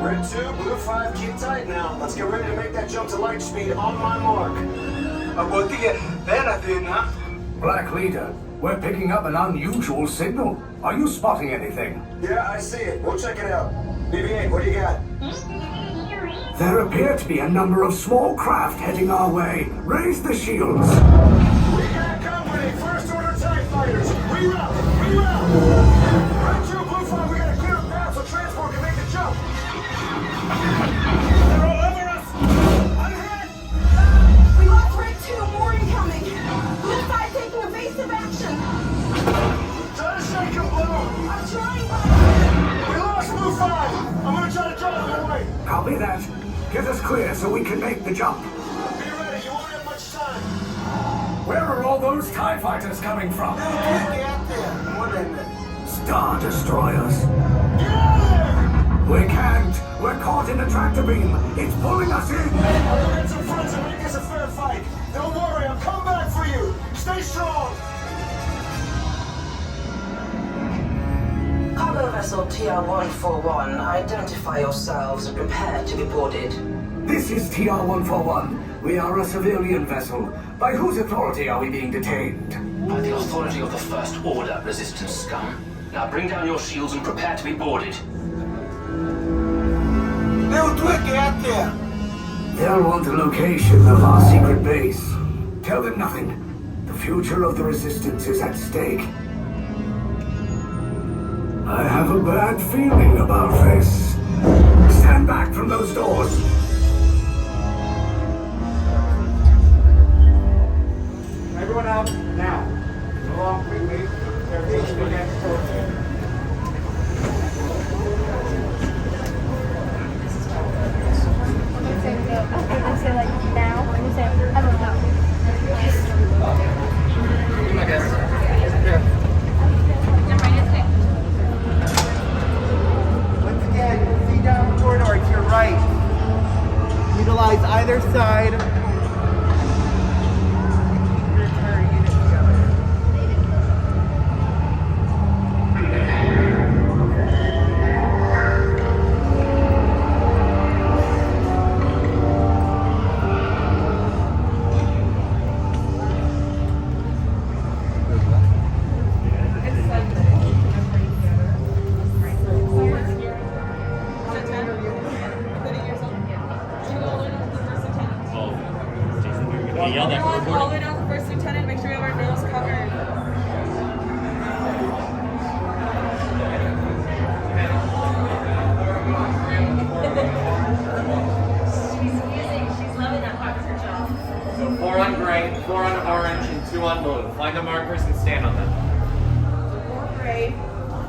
Red 2, Blue 5, keep tight now. Let's get ready to make that jump to light speed on my mark. Black Leader, we're picking up an unusual signal. Are you spotting anything? Yeah, I see it. We'll check it out. BB-8, what do you got? There appear to be a number of small craft heading our way. Raise the shields. We got company. First Order TIE fighters. Reroute! Red 2, Blue 5, we got a clear path so transport can make the jump. They're all over us! I'm hit! We lost Red 2, more incoming. Blue 5 taking evasive action. Try to shake him, Blue! I'm trying, but... We lost Blue 5! I'm gonna try to drive them away! Copy that. Get us clear so we can make the jump. Be ready, you won't have much time. Where are all those TIE fighters coming from? Star Destroyers. Get out of there! We can't. We're caught in a tractor beam. It's pulling us in. I'll get some friends and make this a fair fight. Don't worry, I'll come back for you. Stay strong. Cargo vessel TR-141, identify yourselves and prepare to be boarded. This is TR-141. We are a civilian vessel. By whose authority are we being detained? By the authority of the First Order, Resistance scum. Now bring down your shields and prepare to be boarded. They'll want the location of our secret base. Tell them nothing. The future of the Resistance is at stake. I have a bad feeling about this. Stand back from those doors. Everyone out now. Go along quickly. Everything's been next to Say like now, and you say, I don't know. my guess. Once again, feet down the corridor to your right. Utilize either side. Entire unit together. one blue. Find the markers and stand on them. 4 gray,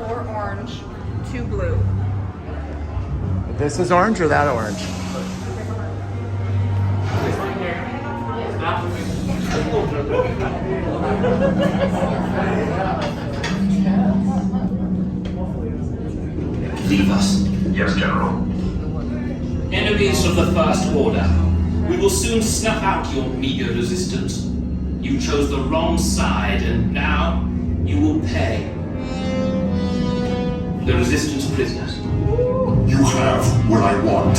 4 orange, 2 blue. This is orange or that orange? Leave us. Yes, General. Enemies of the First Order. We will soon snuff out your meager resistance. You chose the wrong side, and now you will pay. The Resistance prisoners. You have what I want.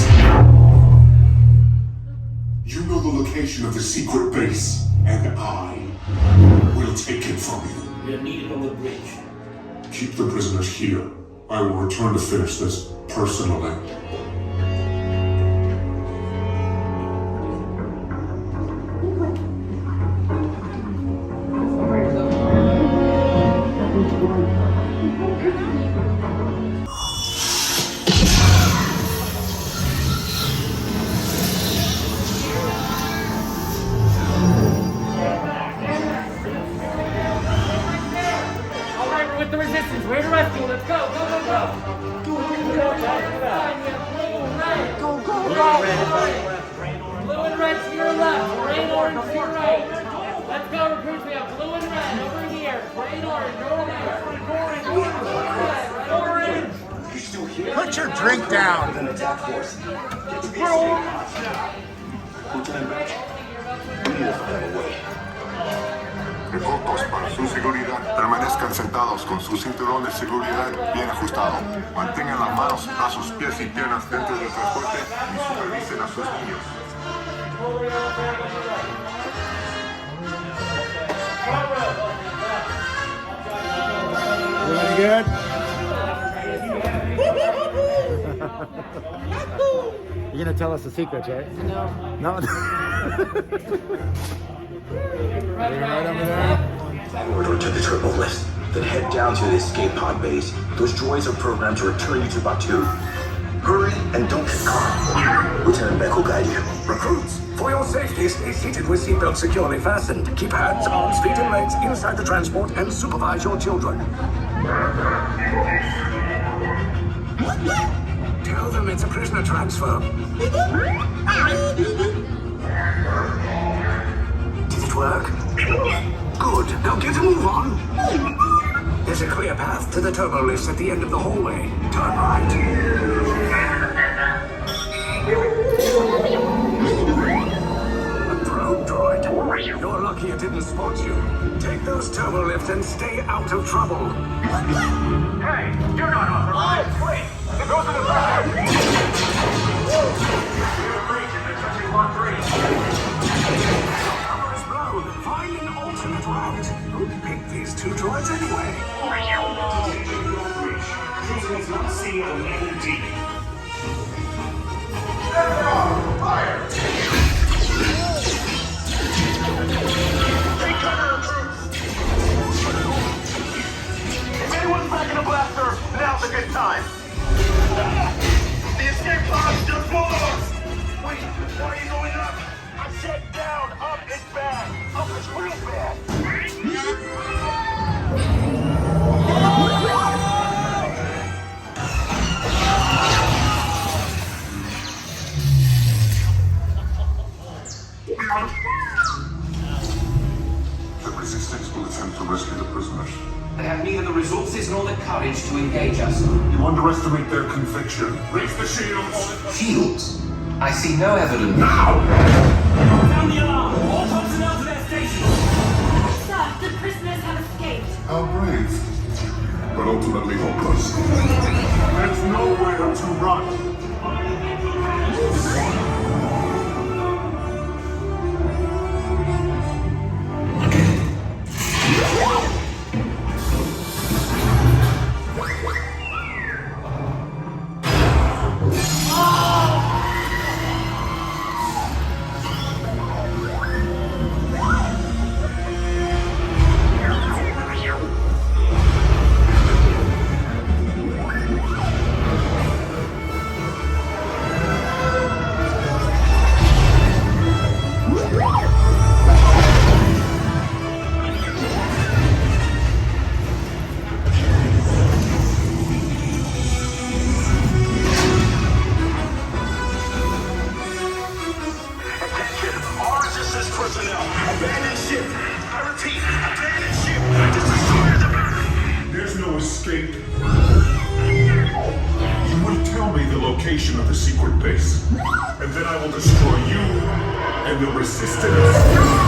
You know the location of the secret base, and I will take it from you. We are needed on the bridge. Keep the prisoners here. I will return to finish this personally. With the resistance, we're to rescue. Let's go, go, go, go. Go, blue and red to your left, gray and orange to your right. Let's go, recruits. We have blue and red over here. Gray and orange over there. Orange. Put your drink down. Pilotos, para su seguridad, permanezcan sentados con su cinturón de seguridad bien ajustado. Mantengan las manos, brazos, pies y piernas dentro del transporte y supervisen a sus niños. Doing good? You're gonna tell us the secrets, right? No. No? Right over there. Order to the turbo list. Then head down to the escape pod base. Those droids are programmed to return you to Batu. Hurry and don't get caught. Lieutenant Beck will guide you. Recruits, for your safety, stay seated with seatbelts securely fastened. Keep hands, arms, feet, and legs inside the transport and supervise your children. Tell them it's a prisoner transfer. Did it work? Good. Now get a move on. There's a clear path to the turbo lifts at the end of the hallway. Turn right. A probe droid. You're lucky it didn't spot you. Take those turbo lifts and stay out of trouble. Hey, you're not authorized. Wait, those are the back. Cover is blown. Find an alternate route. Who picked these two droids anyway? Prisoners not seen on level D. Fire! Take cover, troops! If anyone's back in a blaster, now's a good time. The escape pod's just below us! Wait, why are you going up? I said down, up is bad. Up is real bad. The resistance will attempt to rescue the prisoners. They have neither the resources nor the courage to engage us. You underestimate their conviction. Raise the shields! Shields? I see no evidence. Now! Sound the alarm! All personnel to their stations! Sir, the prisoners have escaped. How brave, but ultimately hopeless. There's nowhere to run. escape? You will tell me the location of the secret base, and then I will destroy you and the Resistance.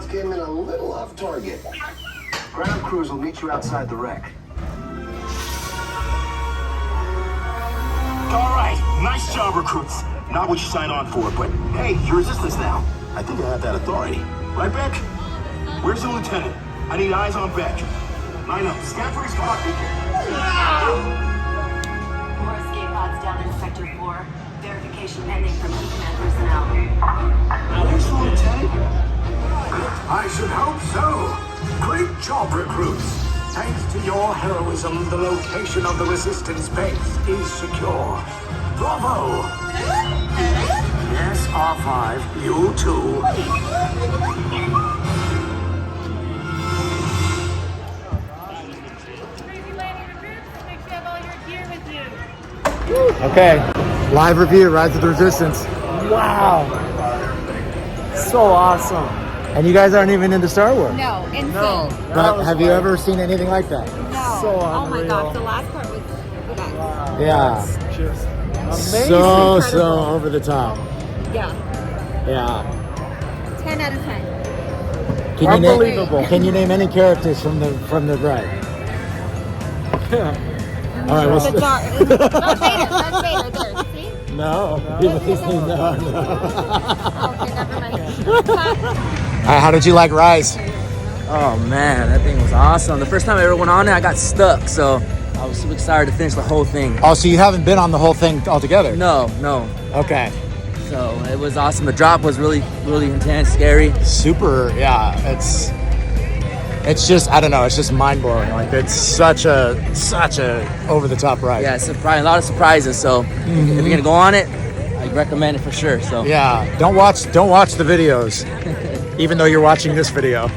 Came in a little off target. Ground crews will meet you outside the wreck. All right, nice job, recruits. Not what you signed on for, but hey, you're Resistance now. I think I have that authority. Right, Beck? Where's the lieutenant? I need eyes on Beck. Line up. Scan for his cockpit. More escape pods down in Sector 4. Verification pending from E-Command personnel. Where's the lieutenant? I should hope so. Great job, recruits. Thanks to your heroism, the location of the Resistance base is secure. Bravo! Yes, R5, you too. Okay, live review, Rise of the Resistance. Wow. So awesome. And you guys aren't even into Star Wars. No, insane. No. But have you ever seen anything like that? No. So oh my unreal. gosh, the last part was the best. Wow. Yeah. That's just amazing. So Incredible. over the top. Yeah. Yeah. 10 out of 10. Unbelievable. Can you name any characters from the ride? All right. The dark. That's Vader. That's Vader. There. See? No. No. Okay, never mind. How did you like Rise? Oh man, that thing was awesome. The first time I ever went on it, I got stuck, so I was super excited to finish the whole thing. Oh, so you haven't been on the whole thing altogether? No. Okay. So it was awesome. The drop was really, really intense, scary. Super, yeah. It's just, I don't know, it's just mind blowing. Like it's such a over the top ride. Yeah, a lot of surprises. So if you're gonna go on it, I recommend it for sure. So yeah, don't watch the videos, even though you're watching this video.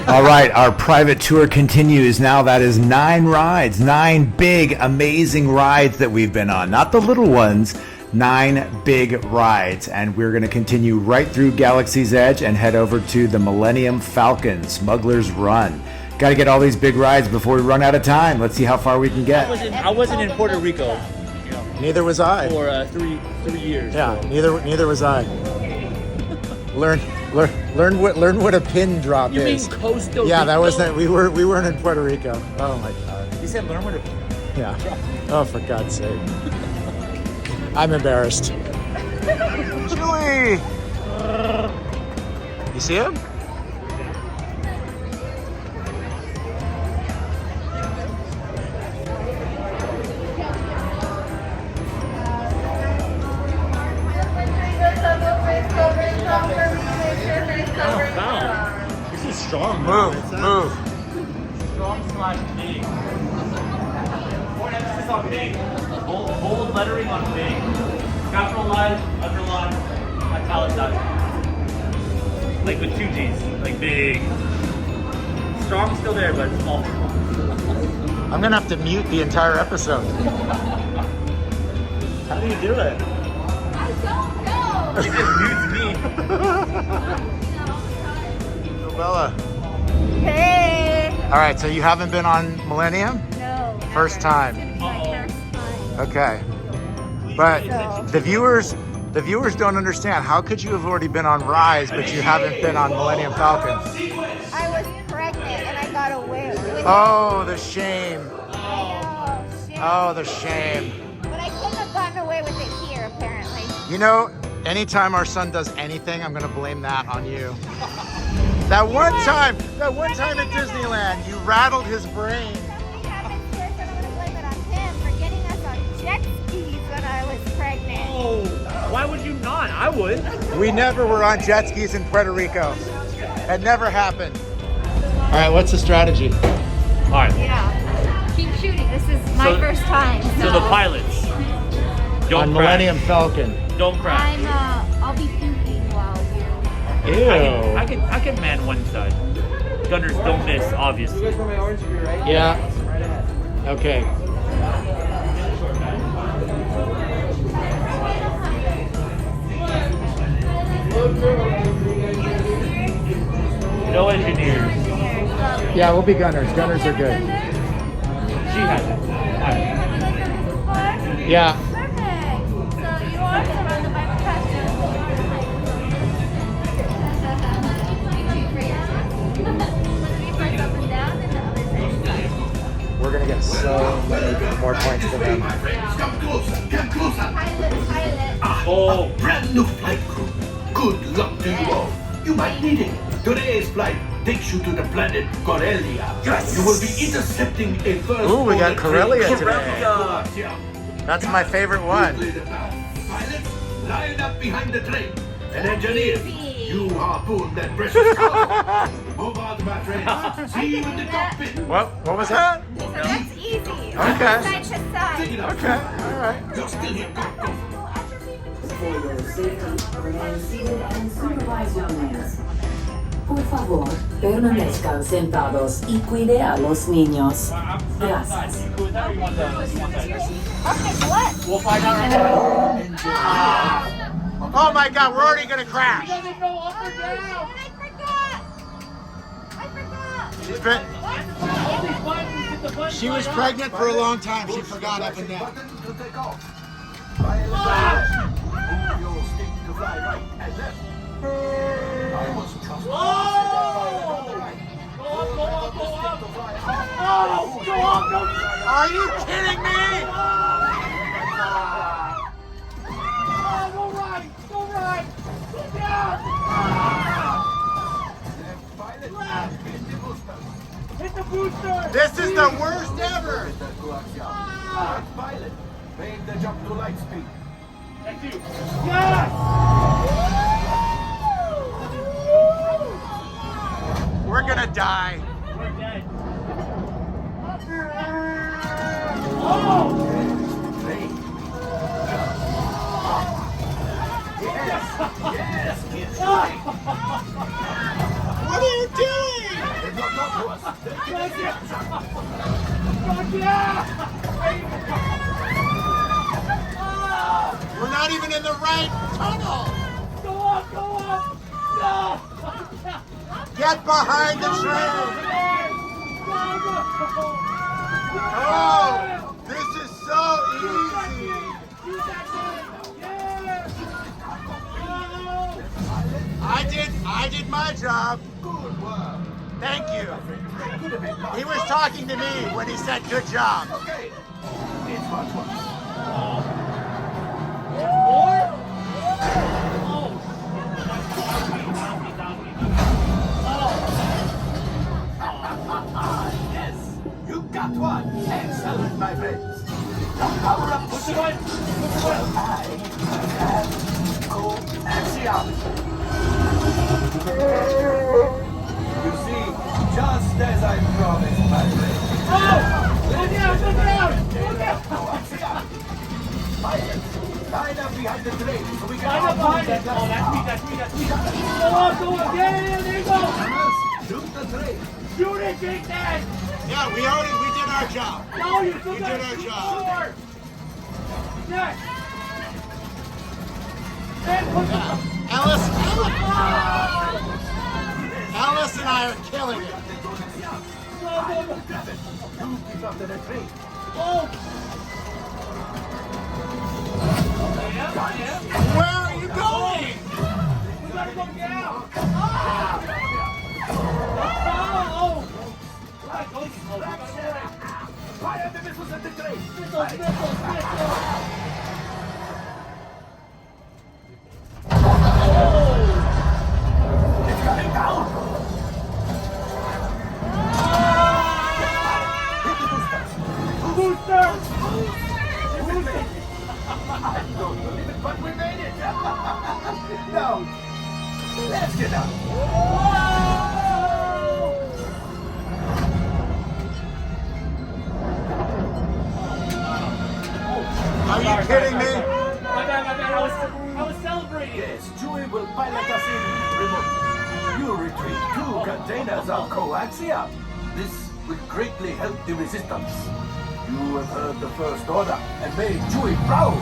All right, our private tour continues now. That is 9 rides, 9 big, amazing rides that we've been on. Not the little ones, 9 big rides. And we're going to continue right through Galaxy's Edge and head over to the Millennium Falcon, Smuggler's Run. Got to get all these big rides before we run out of time. Let's see how far we can get. I wasn't in Puerto Rico. Neither was I. For 3 years. Yeah, neither was I. Learn what a pin drop You is. mean Costa Yeah, that was Rico? that. We weren't in Puerto Rico. Oh my God. You said learn what a Yeah. Oh, for God's sake. I'm embarrassed. Chewie! You see him? This is strong. Move. Strong / big. More emphasis on big. Bold lettering on big. Capitalized, underlined, italicized. Like with 2 G's. Like big. Strong's still there, but small. I'm gonna have to mute the entire episode. How do you do it? I don't know. It just mutes me. Bella. Hey. All right, so you haven't been on Millennium? No. First time. My first time. Okay. But So- the viewers don't understand. How could you have already been on Rise, but you haven't been on Millennium Falcon? I was pregnant and I got away with it. Oh, the shame. I know. Shit. Oh, the shame. But I couldn't have gotten away with it here, apparently. You know, anytime our son does anything, I'm gonna blame that on you. That one time at Disneyland, you rattled his brain. Oh, why would you not? I would. We never were on jet skis in Puerto Rico. It never happened. All right, what's the strategy? All right. Yeah. Keep shooting. This is my first time. So the pilots. Don't On crash. Millennium Falcon. Don't crash. I'll be thinking while you. Ew. I can man one side. Gunners don't miss, obviously. Yeah. Okay. No engineers. Yeah, we'll be gunners. Gunners are good. She has it. Yeah. Perfect. So you are surrounded by professionals. We're gonna get so many more points than them. Come closer, come closer. Oh. A brand new flight crew. Good luck to you all. You might need it. Today's flight takes you to the planet Corellia. Yes! You will be intercepting a first. Ooh, we got Corellia today. Corellia. That's my favorite one. Pilots, line up behind the train. And engineers, you harpoon that precious cargo. Move out, my friend. See you in the cockpit. What was that? So that's easy. Okay. Side to side. Okay, all right. You're still here, go. For your safety, remain seated and supervise your manners. Por favor, permanezcan sentados y cuide a los niños. Gracias. Okay, what? We'll find out. Oh my God, we're already gonna crash. Doesn't go up or down. She was pregnant for a long time. She forgot up and down. Are you kidding me? Go right, go right, go down. Hit the booster. This is the worst ever. Pilot, make the jump to light speed. Thank you. Yes. We're gonna die. We're dead. Oh! Yes. What are you doing? We're not even in the right tunnel. Go on. No. Get behind the train. Oh, this is so easy. I did my job. Good work. Thank you. He was talking to me when he said good job. Okay. It's much worse. Yes, you got one. Excellent, my friends. Power up. Push the button. Axiom. You see, just as I promised, my friend. Oh! Go down! Pilots, line up behind the train so we can Line up behind it. Oh, that's me. Go on. Yeah, there you go. Shoot the train. Shoot it, Jason. Yeah, we did our job. No, you still We got did our to shoot job. more. Yes. And push it. Alice and I are killing it. Grab it. You keep up to the train. Oh. Where are you going? We gotta go down. Right, go slow. Fire the missiles at the train. Missiles. It's coming down. kidding me? My bad. I was celebrating. Yes, Chewie will pilot us in remotely. You retrieve 2 containers of coaxium. This will greatly help the resistance. You have heard the First Order and made Chewie proud.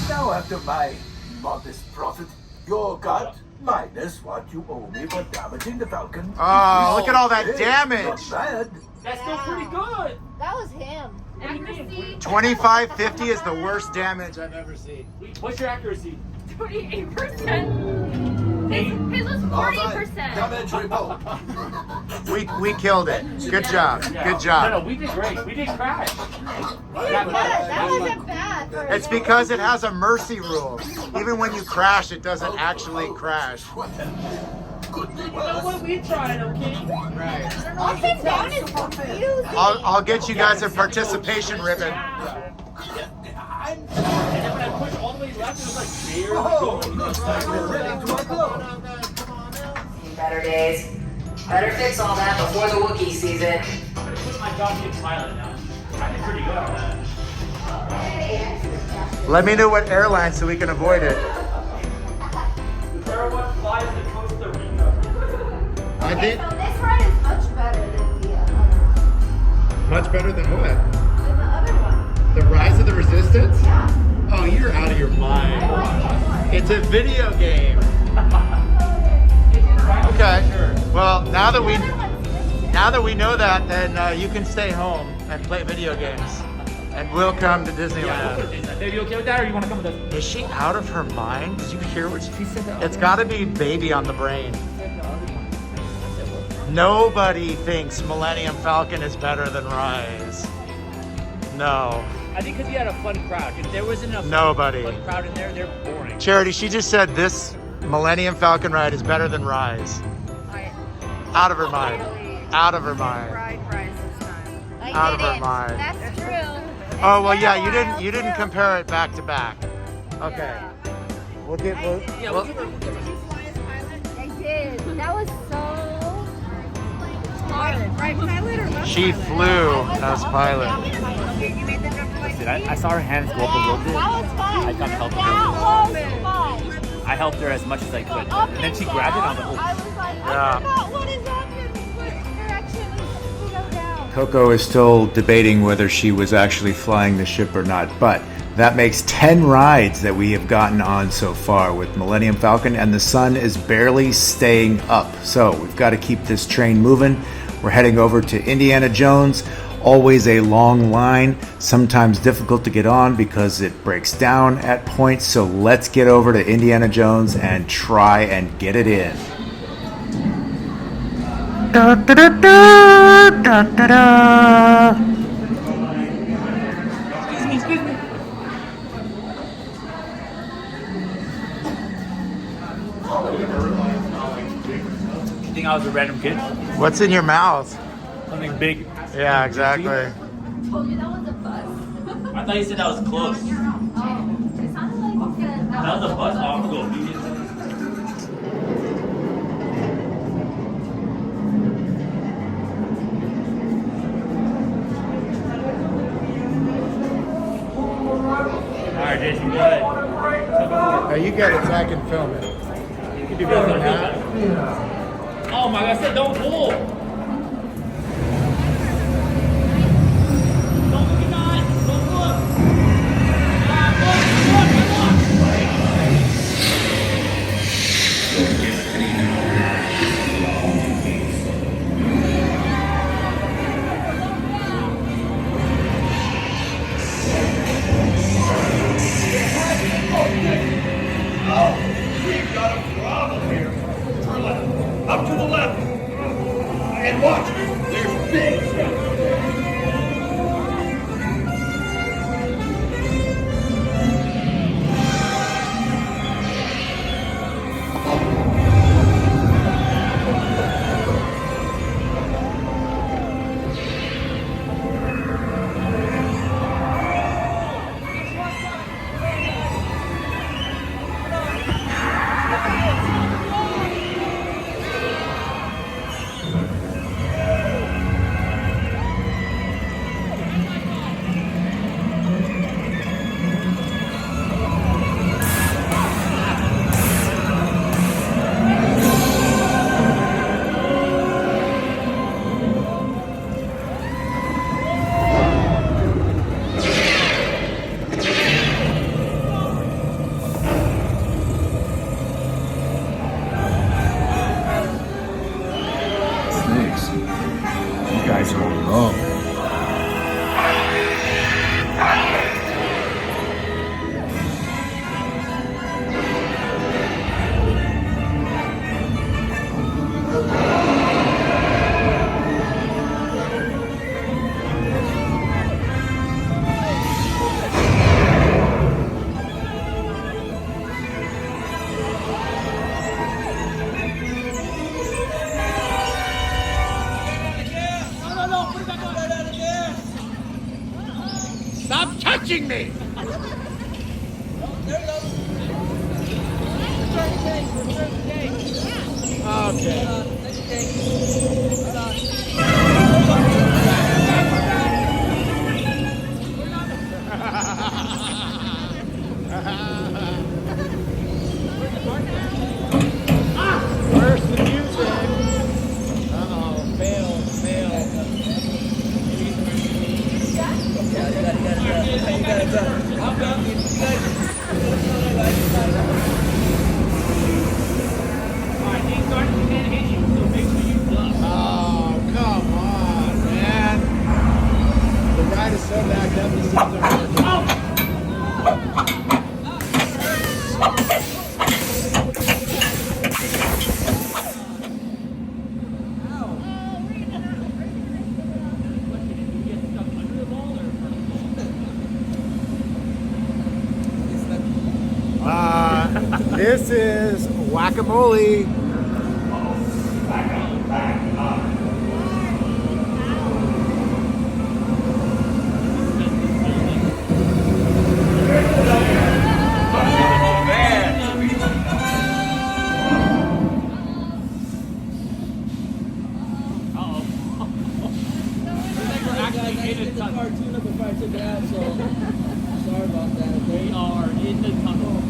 Now after my modest profit, your cut minus what you owe me for damaging the Falcon. Oh, look at all that Hey, damage. Not bad. That's still pretty good. That was him. Accuracy. 2550 is the worst damage I've ever seen. What's your accuracy? 28%. His was 40%. Damage report. We killed it. Good job. Good job. No, we did great. We did crash. That wasn't bad. For It's because it has a mercy rule. Even when you crash, it doesn't actually crash. You know what? We tried, okay? Right. Up and down is confusing. I'll get you guys a participation ribbon. And then when I pushed all the way left, it was like barely Better days. Better fix all that before the Wookiee sees it. I put my job in pilot now. I did pretty good on that. Let me know what airline so we can avoid it. The Airone flies to Costa Rica. I did. So this ride is much better than the other one. Much better than what? Than the other one. The Rise of the Resistance? Yeah. Oh, you're out of your mind. It's a video game. Okay. Well, now that we know that, then you can stay home and play video games, and we'll come to Disneyland. Are you okay with that, or you want to come with us? Is she out of her mind? Did you hear what she said? It's got to be baby on the brain. Nobody thinks Millennium Falcon is better than Rise. No. I think because you had a fun crowd. If there wasn't a Nobody. fun crowd in there, they're boring. Charity, she just said this Millennium Falcon ride is better than Rise. Out of her mind. Out of her mind. Out of her mind. That's true. Oh well, yeah, you didn't compare it back to back. Okay. We'll get. I did. That was so hard. Right, pilot or left? She flew as pilot. I saw her hands go up a little bit. That was fun. I tried to help her. That was fun. I helped her as much as I could. And then she grabbed it and I was like, I was like, Yeah. I forgot what is happening. Which direction is to go down? Coco is still debating whether she was actually flying the ship or not, but that makes 10 rides that we have gotten on so far with Millennium Falcon, and the sun is barely staying up. So we've got to keep this train moving. We're heading over to Indiana Jones. Always a long line, sometimes difficult to get on because it breaks down at points. So let's get over to Indiana Jones and try and get it in. Da, da, da, da, da, da, da. you think I was a random kid? What's in your mouth? Something big. Yeah, exactly. Told you that was a bus. I thought you said that was close. It sounded like it's gonna. That was a bus. I'm gonna go immediately. Alright, Jason, go ahead. Now you got it, so I can film it. You can do better than that. Oh my god, I said don't pull! Up to the left. And watch. There's big stuff. so long. Stop touching me! Where's the music? Uh-oh, fail. Oh, come on, man. The ride is so backed up, this thing's This is whack-a-mole. They are in the tunnel.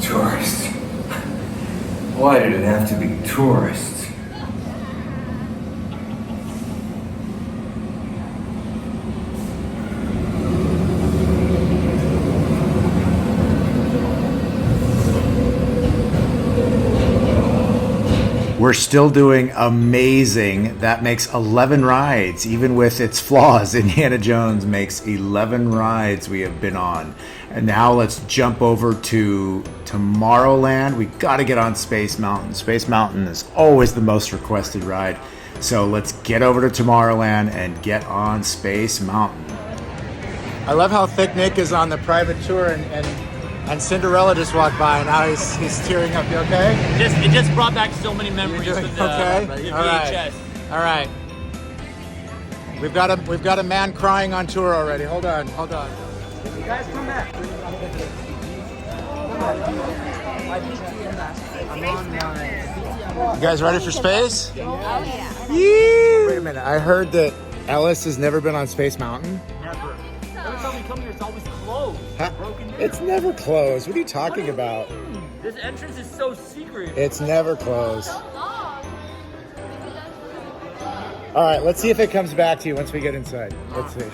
Tourists. Why did it have to be tourists? We're still doing amazing. That makes 11 rides, even with its flaws. Indiana Jones makes 11 rides we have been on. And now let's jump over to Tomorrowland. We got to get on Space Mountain. Space Mountain is always the most requested ride. So let's get over to Tomorrowland and get on Space Mountain. I love how thick Nick is on the private tour and Cinderella just walked by and now he's tearing up. You okay? It just brought back so many memories You're doing with the okay? VHS. All right. We've got a man crying on tour already. Hold on. You guys come back. You guys ready for space? Oh, yeah. Wait a minute. I heard that Ellis has never been on Space Mountain. Never. Every time we come here, it's always closed. Huh? Broken down. It's never closed. What are you talking about? This entrance is so secret. It's never closed. All right, let's see if it comes back to you once we get inside. Let's see.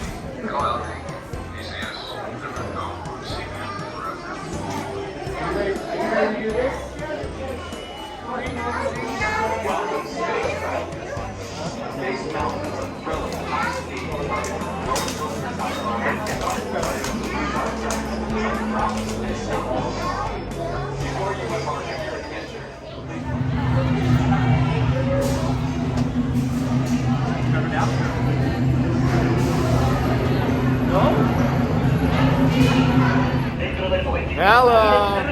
Hello.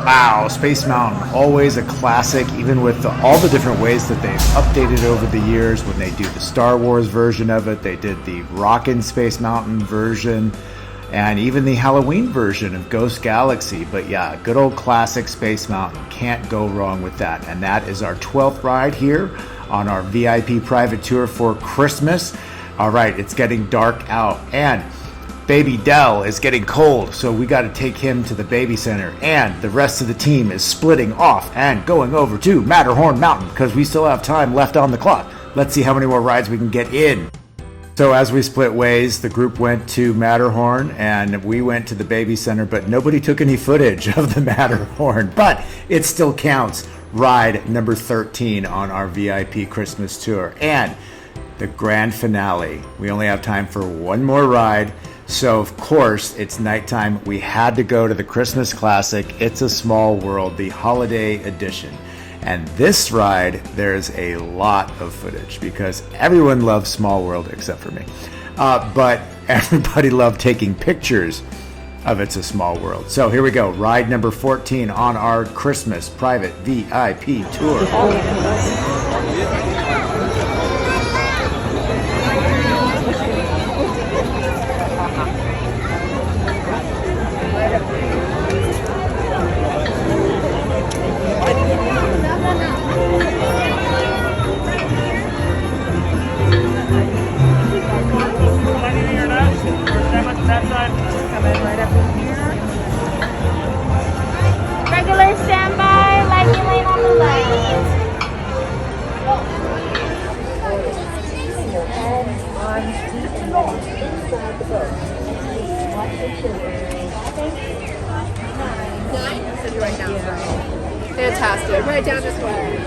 Wow, Space Mountain, always a classic, even with all the different ways that they've updated over the years. When they do the Star Wars version of it, they did the Rockin' Space Mountain version, and even the Halloween version of Ghost Galaxy. But yeah, good old classic Space Mountain, can't go wrong with that. And that is our 12th ride here on our VIP private tour for Christmas. All right, it's getting dark out, and Baby Dell is getting cold, so we got to take him to the baby center, and the rest of the team is splitting off and going over to Matterhorn Mountain because we still have time left on the clock. Let's see how many more rides we can get in. So as we split ways, the group went to Matterhorn and we went to the baby center, but nobody took any footage of the Matterhorn, but it still counts. Ride number 13 on our VIP Christmas tour, and the grand finale. We only have time for one more ride. So, of course, it's nighttime. We had to go to the Christmas classic, It's a Small World, the holiday edition. And this ride, there's a lot of footage because everyone loves Small World except for me. But everybody loved taking pictures of It's a Small World. So here we go, ride number 14 on our Christmas private VIP tour. Regular standby, lightning lane on the left. Fantastic. Right down this way.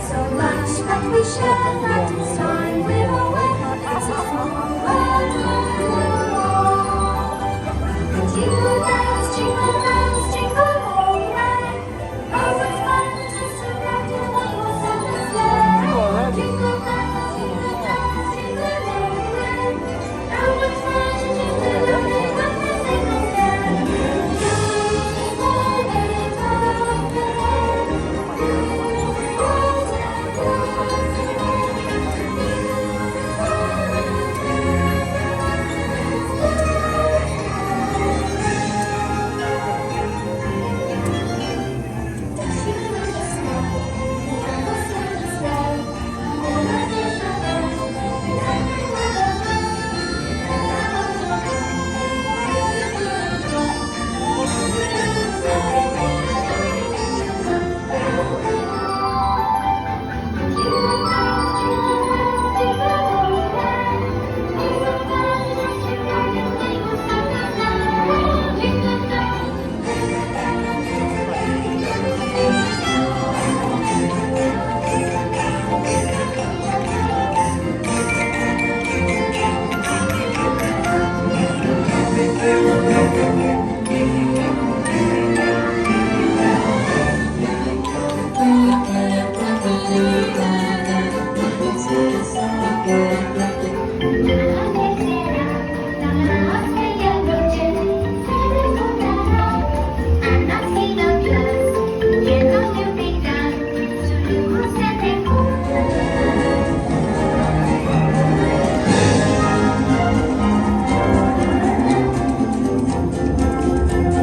So much that we share that this time we're away. It's a small world. Jingle bells, jingle all the way. Oh, it's fun just to ride the one horse open sleigh. Jingle bells, jingle bells, jingle all the way. Oh, it's fun just to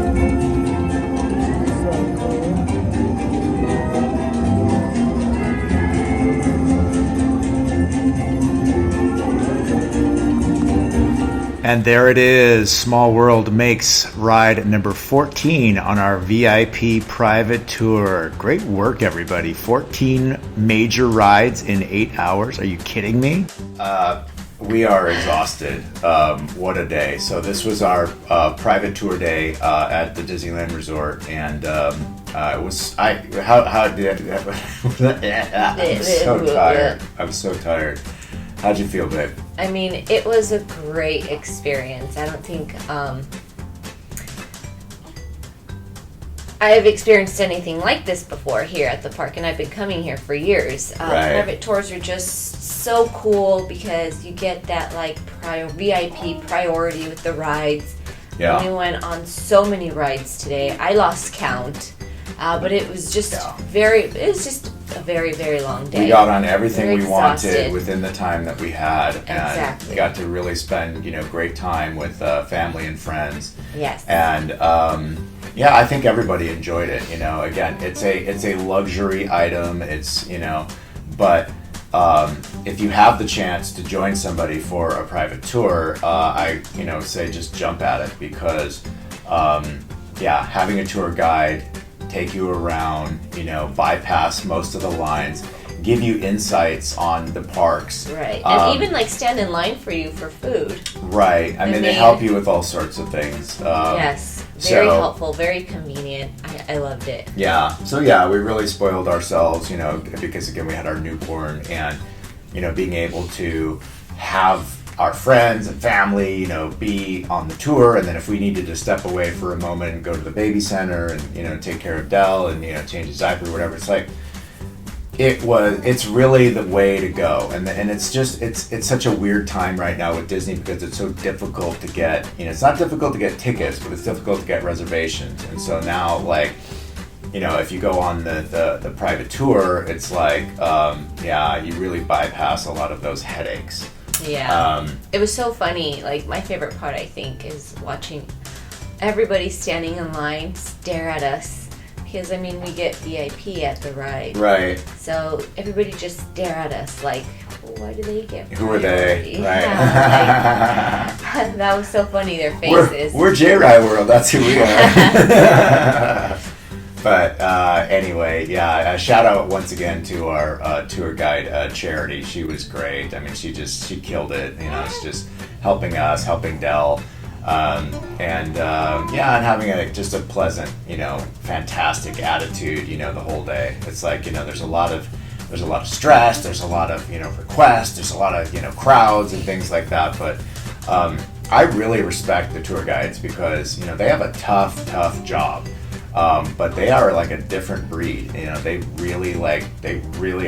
ride the one horse open And there it is. Small World makes ride number 14 on our VIP private tour. Great work, everybody. 14 major rides in 8 hours. Are you kidding me? We are exhausted. What a day. So this was our private tour day at the Disneyland Resort. And it was, I'm so tired. I'm so tired. How'd you feel, babe? I mean, it was a great experience. I don't think, I've experienced anything like this before here at the park, and I've been coming here for years. Private tours are just so cool because you get that like VIP priority with the rides. Yeah. We went on so many rides today. I lost count, but it was just a very, very long day. We got on everything Very we exhausted. wanted within the time that we had, and Exactly. got to really spend, great time with family and friends. Yes. And yeah, I think everybody enjoyed it. Again, it's a luxury item. It's but if you have the chance to join somebody for a private tour, I say just jump at it because having a tour guide take you around, bypass most of the lines, give you insights on the parks. Right, and even like stand in line for you for food. Right, I mean they help you with all sorts of things. Yes, very helpful, very convenient. I loved it. Yeah, so we really spoiled ourselves, because again we had our newborn, and being able to have our friends and family, be on the tour, and then if we needed to step away for a moment and go to the baby center and take care of Dell and change his diaper or whatever, it's like it's really the way to go, and it's just it's such a weird time right now with Disney because it's so difficult to get it's not difficult to get tickets, but it's difficult to get reservations. And so now like if you go on the private tour, it's like you really bypass a lot of those headaches. Yeah. It was so funny. Like my favorite part I think is watching everybody standing in line stare at us. Because, we get VIP at the ride. Right. So everybody just stare at us like, why do they get priority? Who are they? Right. Yeah, like, that was so funny, their faces. We're JayRyWorld, that's who we are. But anyway, shout out once again to our tour guide, Charity. She was great. She killed it. It's just helping us, helping Dell. And having just a pleasant, fantastic attitude, the whole day. It's like, there's a lot of stress, there's a lot of, requests, there's a lot of, crowds and things like that. But I really respect the tour guides because, they have a tough job. But they are like a different breed. They really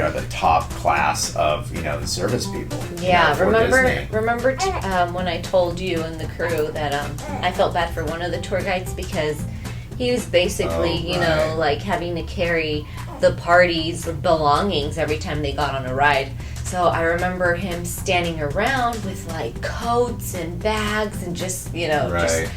are the top class of the service people. Yeah, for Disney. remember when I told you and the crew that I felt bad for one of the tour guides because he was basically like having to carry the party's belongings every time they got on a ride. So I remember him standing around with like coats and bags and just just.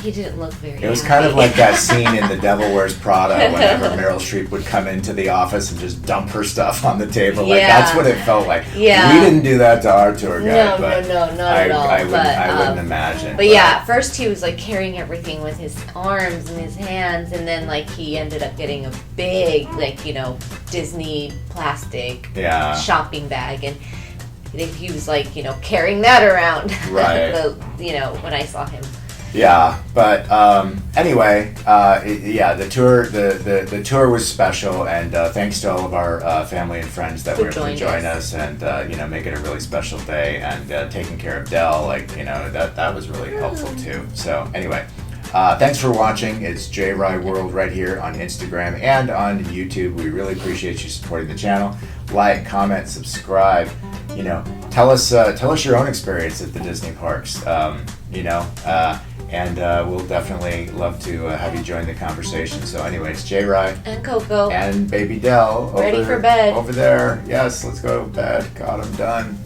He didn't look very It was happy. kind of like that scene in The Devil Wears Prada whenever Meryl Streep would come into the office and just dump her stuff on the table. Like that's what it felt like. Yeah. We didn't do that to our tour guide. No, not at all. I wouldn't imagine. But at first he was like carrying everything with his arms and his hands, and then like he ended up getting a big Disney plastic shopping bag, and he was like carrying that around. Right. When I saw him. Yeah, but anyway, the tour was special, and thanks to all of our family and friends that were able to join us, and make it a really special day, and taking care of Dell, that was really helpful too. So anyway, thanks for watching. It's JayRyWorld right here on Instagram and on YouTube. We really appreciate you supporting the channel. Like, comment, subscribe. Tell us your own experience at the Disney parks. And we'll definitely love to have you join the conversation. So anyway, it's JayRy. And Coco. And Baby Dell. Ready for bed. Over there. Yes, let's go to bed. God, I'm done.